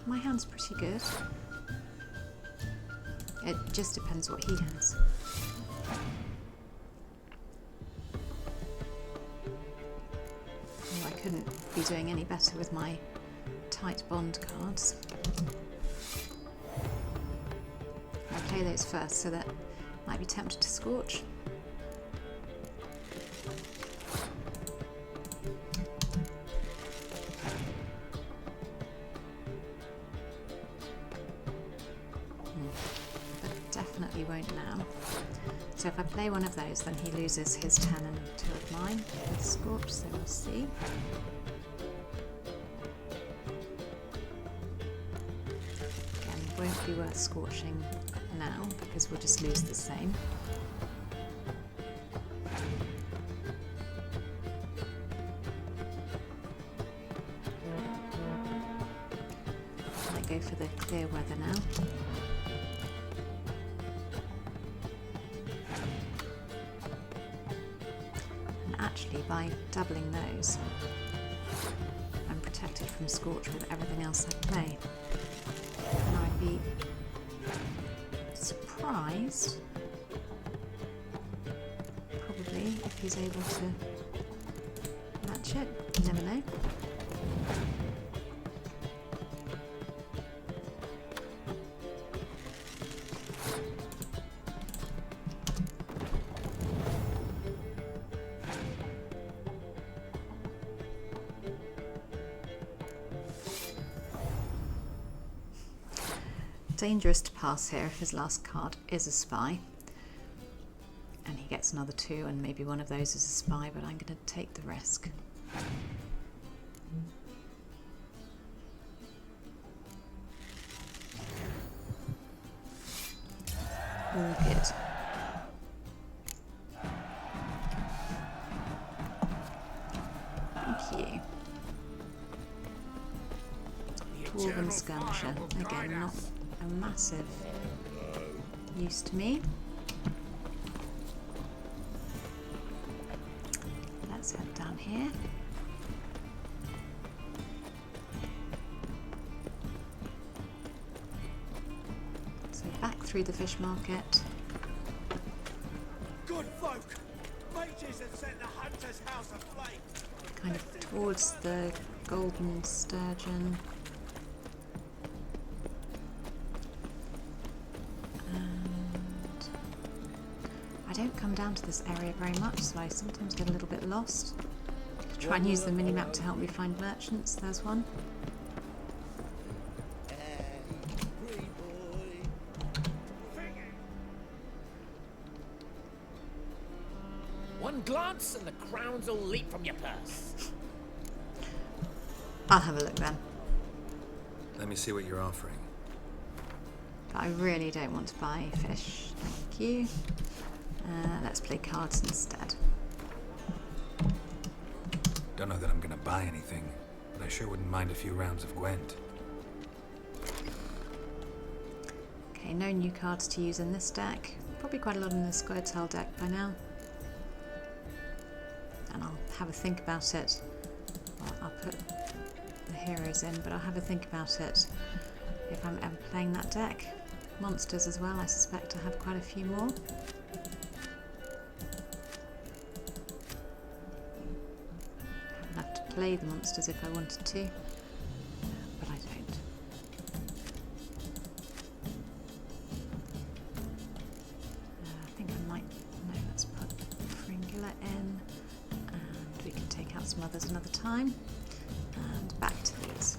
My hand's pretty good. It just depends what he has. Well, I couldn't be doing any better with my tight bond cards. I'll play those first so that I might be tempted to Scorch. But definitely won't now. So if I play one of those, then he loses his 10 and 2 of mine with Scorch, so we'll see. Again, won't be worth scorching now because we'll just lose the same. Might go for the clear weather now. And actually, by doubling those, I'm protected from Scorch with everything else I play. And I'd be surprised, probably, if he's able to match it. You never know. Dangerous to pass here if his last card is a spy. And he gets another 2 and maybe one of those is a spy, but I'm going to take the risk. All good. Thank you. Dwarven Skirmisher. Again, not a massive use to me. Let's head down here. So back through the fish market. Good folk! Mages have set the hunter's house aflame! Kind of towards the golden sturgeon. I don't come down to this area very much, so I sometimes get a little bit lost. Try and use the mini-map to help me find merchants. There's one. One glance and the crowns will leap from your purse. I'll have a look then. Let me see what you're offering. But I really don't want to buy fish. Thank you. Let's play cards instead. Don't know that I'm gonna buy anything, but I sure wouldn't mind a few rounds of Gwent. Okay, no new cards to use in this deck. Probably quite a lot in the square tile deck by now. And I'll have a think about it. Well, I'll put the heroes in, but I'll have a think about it if I'm ever playing that deck. Monsters as well, I suspect I have quite a few more. I would have to play the monsters if I wanted to, but I don't. I think I might, no, let's put Fringula in, and we can take out some others another time, and back to these.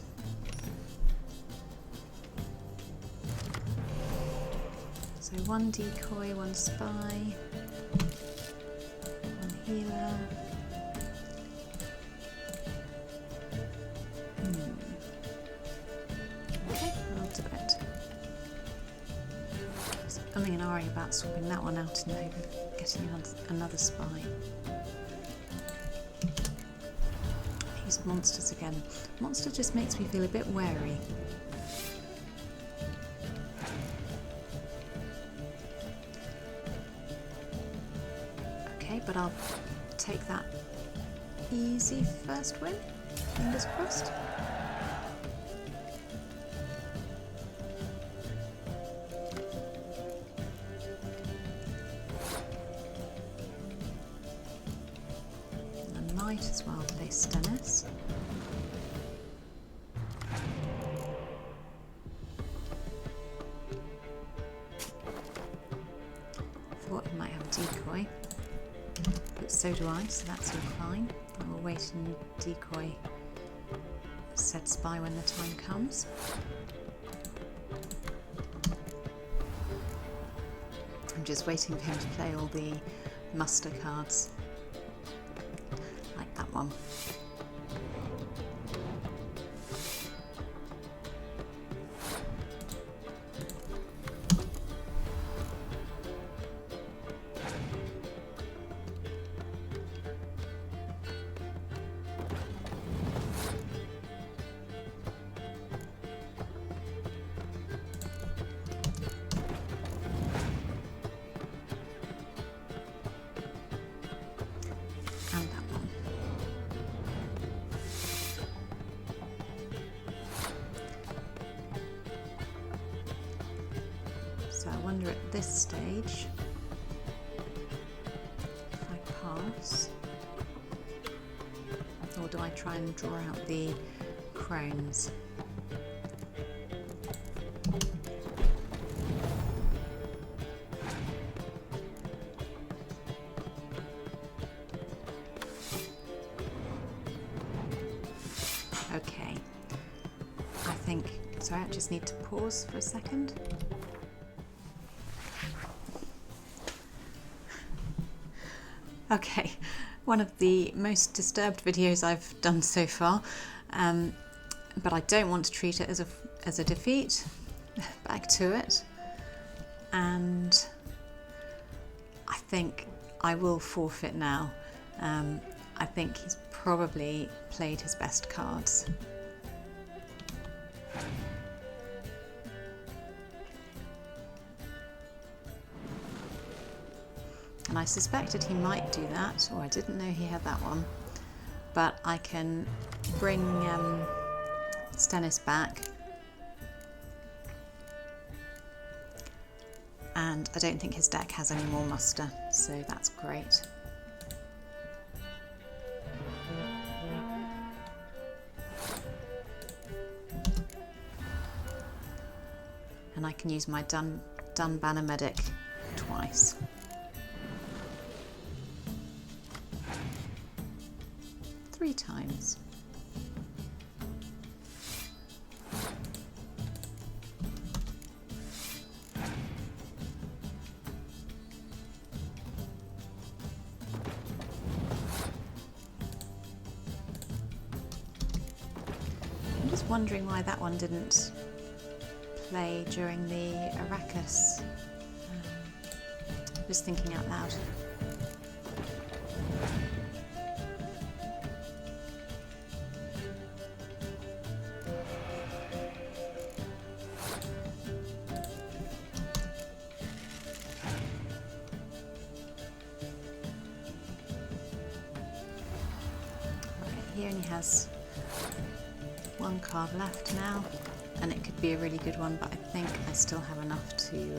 So one decoy, one spy, one healer. Okay, I'll do it. So umming and ahhing about swapping that one out and maybe getting another spy. These monsters again. Monster just makes me feel a bit wary. But I'll take that easy first win, fingers crossed. I might as well play Stennis. Thought he might have a decoy. But so do I, so that's all fine. I will wait and decoy said spy when the time comes. I'm just waiting for him to play all the muster cards, like that one. So I wonder at this stage if I pass, or do I try and draw out the crones? Okay, I think, sorry, I just need to pause for a second. Okay, one of the most disturbed videos I've done so far, but I don't want to treat it as a defeat. Back to it, and I think I will forfeit now. I think he's probably played his best cards. And I suspected he might do that, or I didn't know he had that one. But I can bring Stennis back. And I don't think his deck has any more muster, so that's great. And I can use my Dun Banner Medic twice. Three times. wondering why that one didn't play during the Arrakis. Just thinking out loud. He only has one card left now, and it could be a really good one, but I think I still have enough to...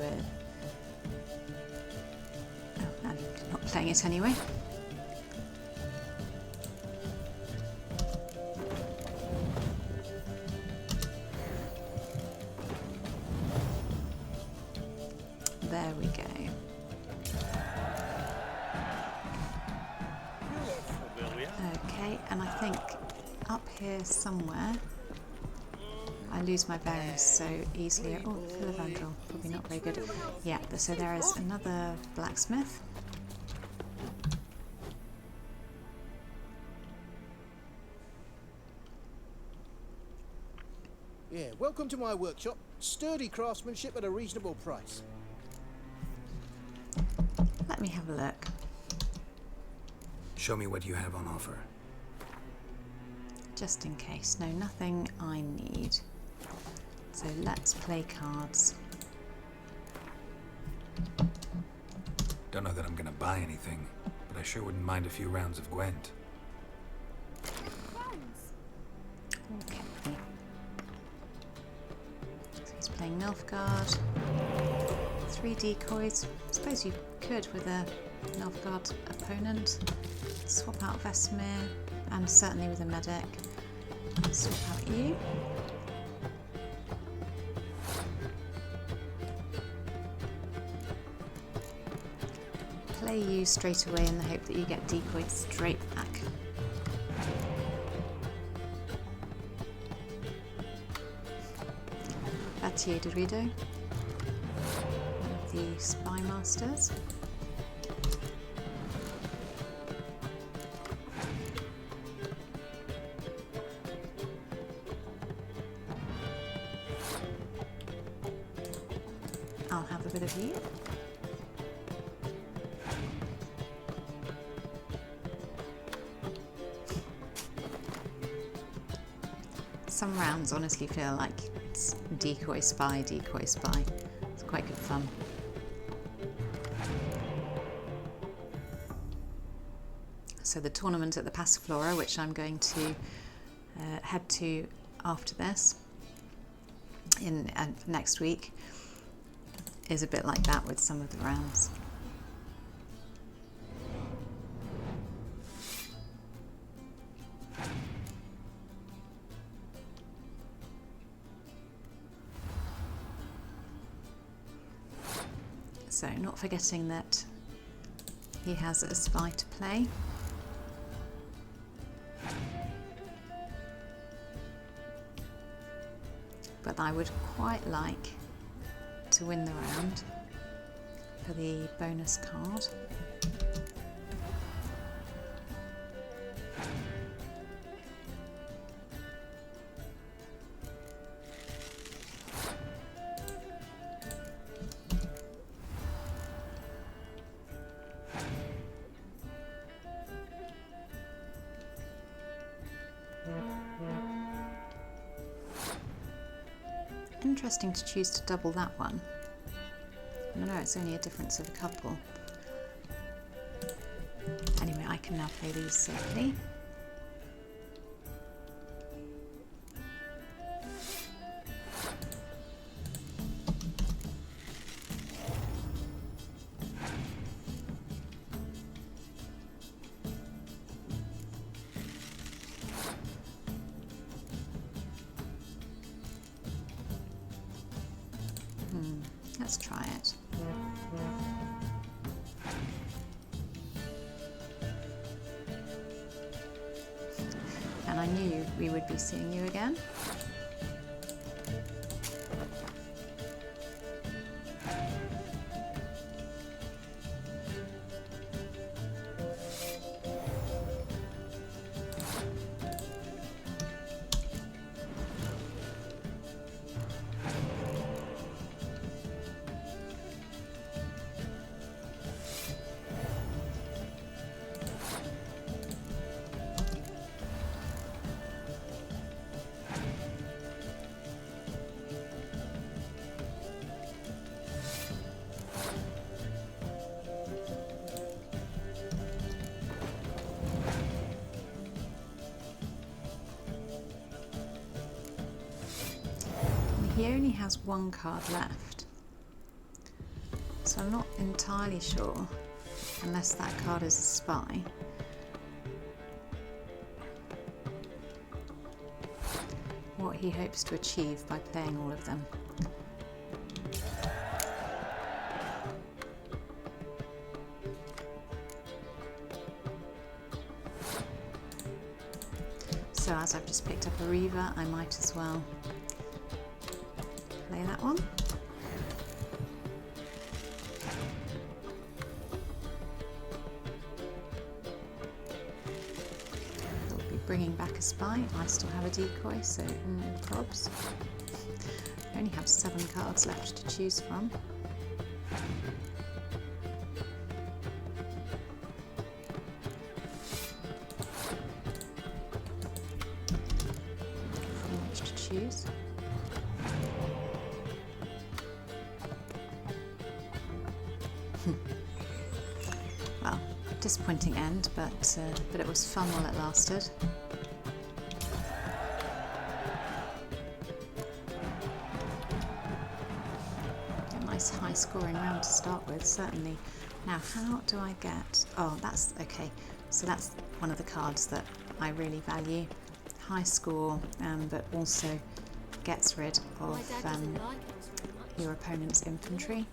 oh, I'm not playing it anyway. There we go. Okay, and I think up here somewhere I lose my bearings so easily. Oh, Philodendron, probably not very good. Yeah, so there is another blacksmith. Yeah, welcome to my workshop. Sturdy craftsmanship at a reasonable price. Let me have a look. Show me what you have on offer. Just in case. No, nothing I need. So let's play cards. Don't know that I'm gonna buy anything, but I sure wouldn't mind a few rounds of Gwent. Okay. So he's playing Nilfgaard. 3 decoys. I suppose you could with a Nilfgaard opponent. Swap out Vesemir, and certainly with a medic. Swap out you. Play you straight away in the hope that you get decoyed straight back. Batier de Rideau, one of the spy masters. I'll have a bit of you. Some rounds honestly feel like it's decoy spy, decoy spy. It's quite good fun. So the tournament at the Passiflora, which I'm going to head to after this in next week, is a bit like that with some of the rounds. So not forgetting that he has a spy to play. But I would quite like to win the round for the bonus card. Interesting to choose to double that one. I know it's only a difference of a couple. Anyway, I can now play these safely. Let's try it. And I knew we would be seeing you again. only has one card left. So I'm not entirely sure, unless that card is a spy, what he hopes to achieve by playing all of them. So as I've just picked up a Reaver, I might as well play that one. I'll be bringing back a spy. I still have a decoy, so no probs. I only have 7 cards left to choose from. Choose. Well, disappointing end, but it was fun while it lasted. A nice high-scoring round to start with, certainly. Now, how do I get? Oh, that's okay. So that's one of the cards that I really value. High score, but also gets rid of your opponent's infantry.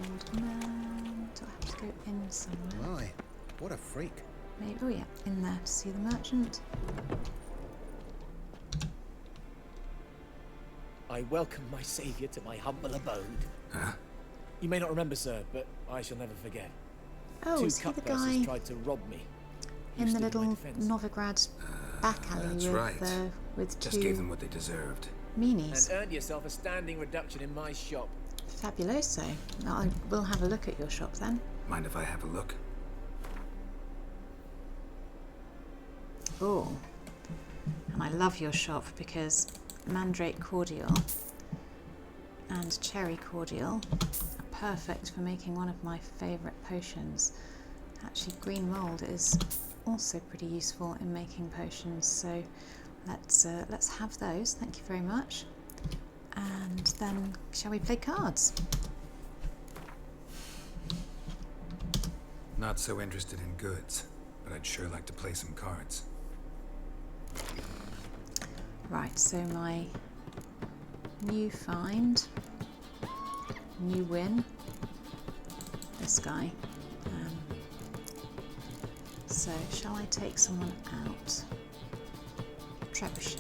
Old man, do I have to go in somewhere? My, what a freak. Maybe, oh yeah, in there to see the merchant. I welcome my saviour to my humble abode. Huh? You may not remember, sir, but I shall never forget. Oh, 2 is he the cutpurses guy tried to rob me. in the little Novigrad back alley That's with, right. with Just 2 gave them what they deserved. meanies? And earned yourself a standing reduction in my shop. Fabuloso. Now I will have a look at your shop then. Mind if I have a look? Oh, and I love your shop because Mandrake Cordial and Cherry Cordial are perfect for making one of my favourite potions. Actually, green mould is also pretty useful in making potions, so let's have those. Thank you very much. And then, shall we play cards? Not so interested in goods, but I'd sure like to play some cards. Right, so my new find, new win, this guy. So, shall I take someone out? Trebuchet.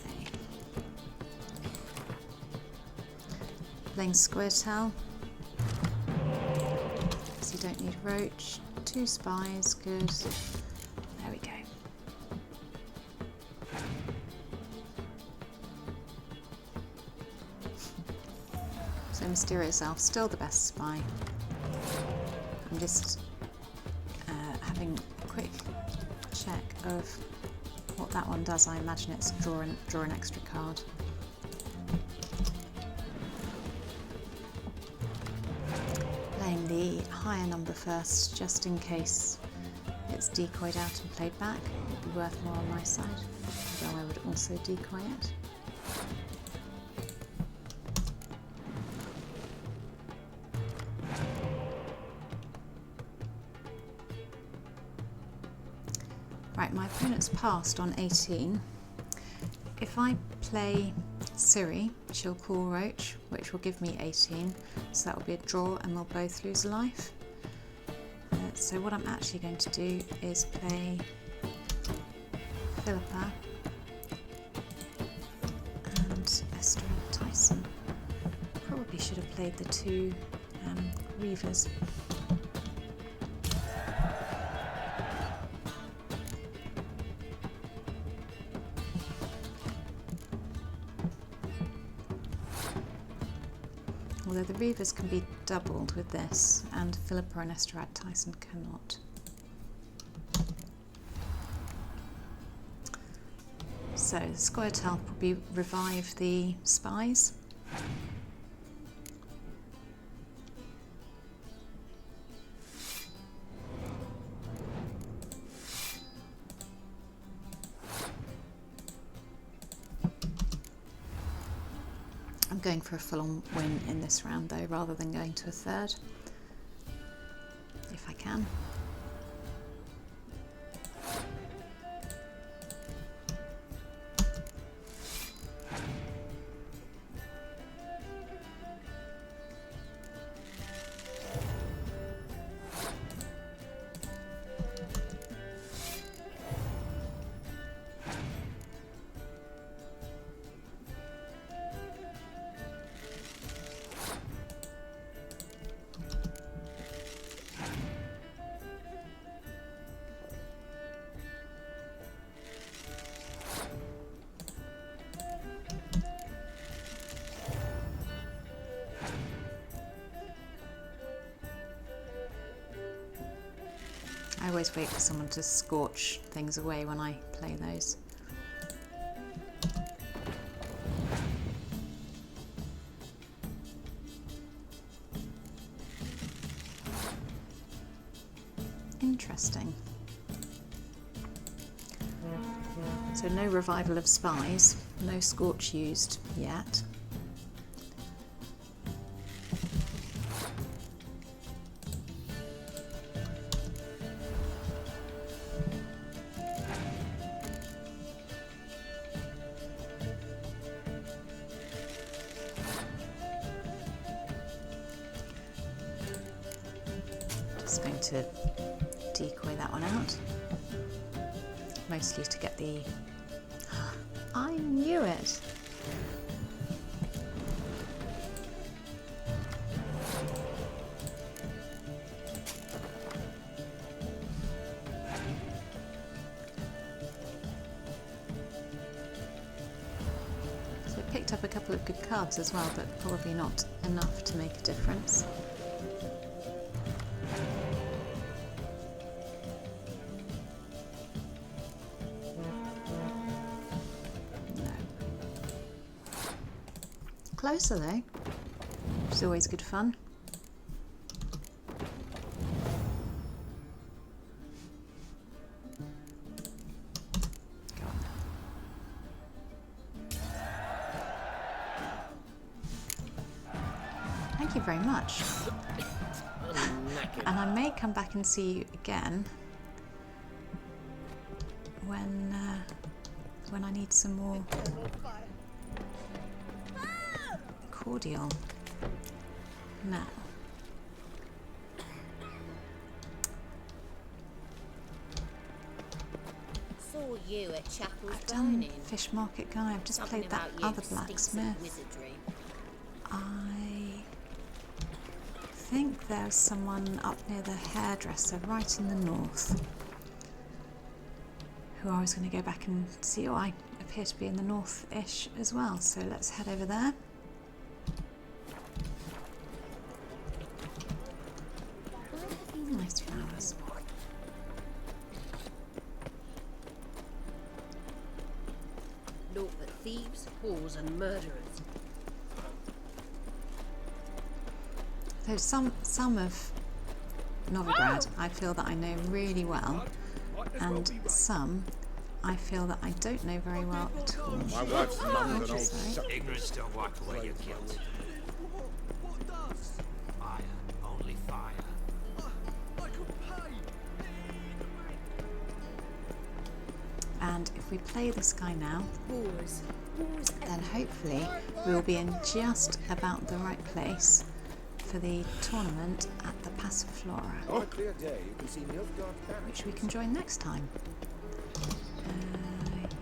Playing Squirtle. So you don't need Roche. 2 spies, good. There we go. So Mysterious Elf, still the best spy. I'm just having a quick check of what that one does. I imagine it's draw an extra card. Playing the higher number first, just in case it's decoyed out and played back. It would be worth more on my side, although I would also decoy it. Right, my opponent's passed on 18. If I play Ciri, she'll call Roche, which will give me 18, so that will be a draw and we'll both lose a life. So what I'm actually going to do is play Philippa and Esterad Tyson. Probably should have played the 2 Reavers. Although the Reavers can be doubled with this, and Philippa and Esterad Tyson cannot. So the Squirtle will probably revive the spies. going for a full-on win in this round though, rather than going to a third, if I can. I always wait for someone to scorch things away when I play those. Interesting. So no revival of spies, no scorch used yet. Going to decoy that one out, mostly to get the... I knew it! So it picked up a couple of good cards as well, but probably not enough to make a difference. Closer though, which is always good fun. Go on. Thank you very much. And I may come back and see you again when I need some more cordial. Now, Saw you at Chapel's I've done Burning. Fish Market Guy. I've just Something played that about you other stinks of blacksmith. wizardry. I think there's someone up near the hairdresser right in the north who I was going to go back and see. Oh, I appear to be in the north-ish as well, so let's head over there. Nice flowers. Naught but thieves, whores and murderers. So some of Novigrad I feel that I know really well, and some I feel that I don't know very well at all. My wife's mum's an old Sorry. Ignorance don't wipe away your guilt. Fire, only fire. And if we play this guy now, then hopefully we'll be in just about the right place for the tournament at the Passiflora, On a clear day, you can see Nilfgaard Parish. which we can join next time.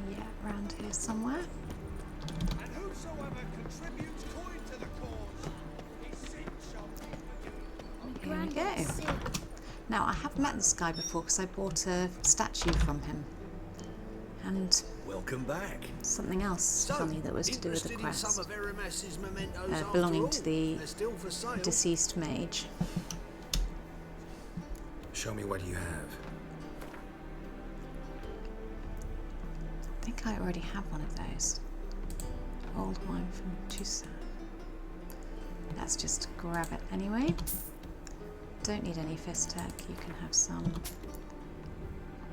Yeah, around here somewhere. And whosoever contributes coin to the cause, his sin shall be forgiven. Here we go. Now, I have met this guy before because I bought a statue from him. And welcome back. Something else funny that was to do with the quest, mementos belonging to the deceased mage. Show me what you have. I think I already have one of those. Old wine from Toussaint. Let's just grab it anyway. Don't need any fist tech, you can have some.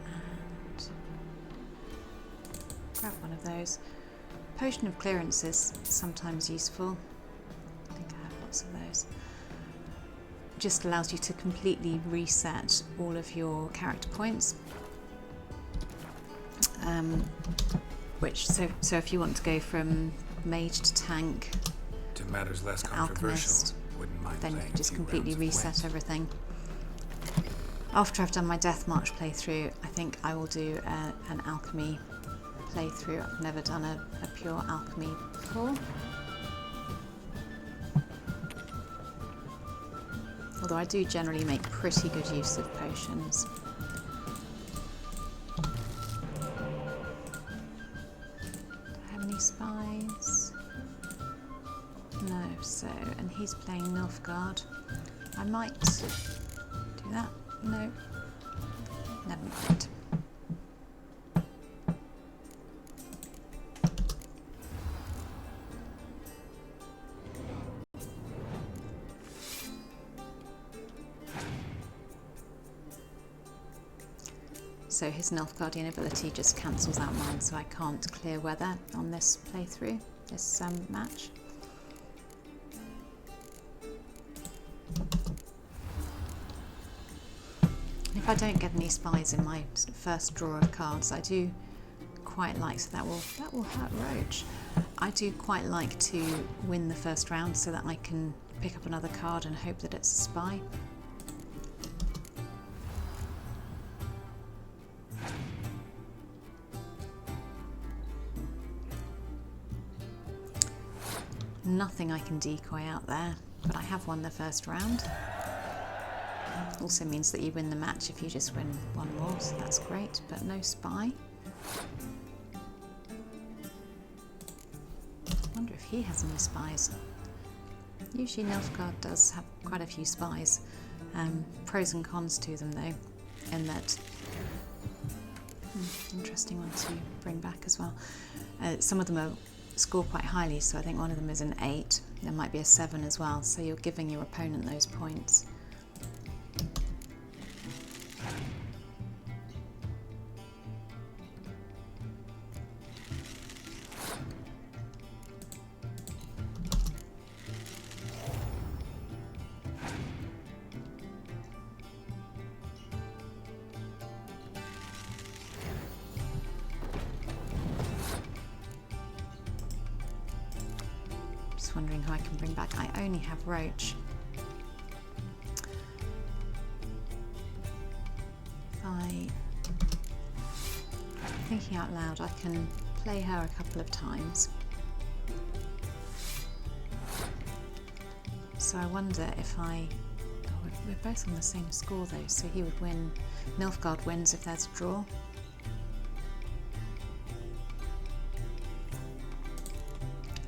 And grab one of those. Potion of clearance is sometimes useful. lots of those. Just allows you to completely reset all of your character points. So if you want to go from mage to tank To matters less to controversial, alchemist, wouldn't mind then you playing can a just few completely rounds of reset Gwent. everything. After I've done my Death March playthrough, I think I will do an alchemy playthrough. I've never done a pure alchemy before. Although I do generally make pretty good use of potions. Do I have any spies? No, and he's playing Novigrad. I might do that. No, never mind. So his Nilfgaardian ability just cancels out mine, so I can't clear weather on this playthrough, this match. If I don't get any spies in my first draw of cards, I do quite like, so that will hurt Roche. I do quite like to win the first round so that I can pick up another card and hope that it's a spy. Nothing I can decoy out there, but I have won the first round. Also means that you win the match if you just win one more, so that's great, but no spy. I wonder if he has any spies. Usually Nilfgaard does have quite a few spies. Pros and cons to them though, in that interesting one to bring back as well. Some of them are score quite highly, so I think one of them is an 8. There might be a 7 as well, so you're giving your opponent those points. Just wondering how I can bring back. I only have Roche. Thinking out loud, I can play her a couple of times. So I wonder if we're both on the same score though, so he would win. Nilfgaard wins if there's a draw.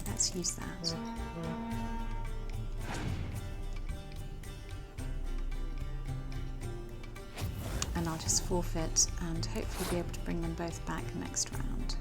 Let's use that. And I'll just forfeit and hopefully be able to bring them both back next round.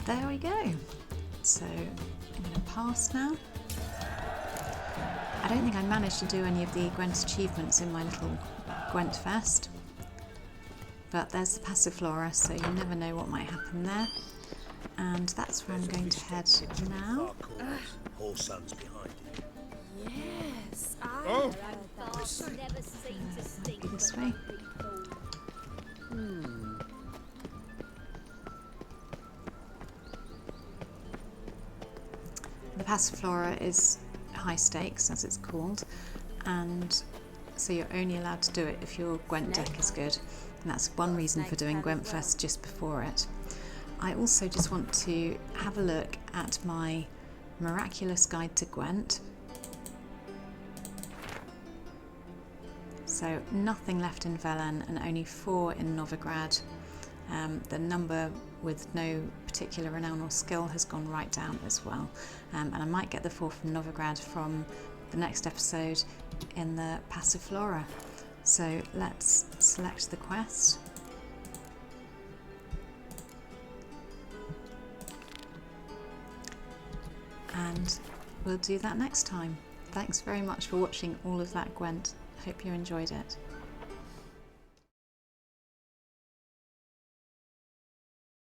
There we go. So I'm going to pass now. I don't think I managed to do any of the Gwent achievements in my little Gwentfest, but there's the Passiflora, so you never know what might happen there. And that's where I'm going to head now. Whole son's behind you. Yes, I Oh. never seem to stink. This way. The Passiflora is high stakes, as it's called, and so you're only allowed to do it if your Gwent deck is good. And that's one reason for doing Gwentfest just before it. I also just want to have a look at my Miraculous Guide to Gwent. So nothing left in Velen and only 4 in Novigrad. The number with no particular renown or skill has gone right down as well. And I might get the 4 from Novigrad from the next episode in the Passiflora. So let's select the quest. And we'll do that next time. Thanks very much for watching all of that Gwent. Hope you enjoyed it.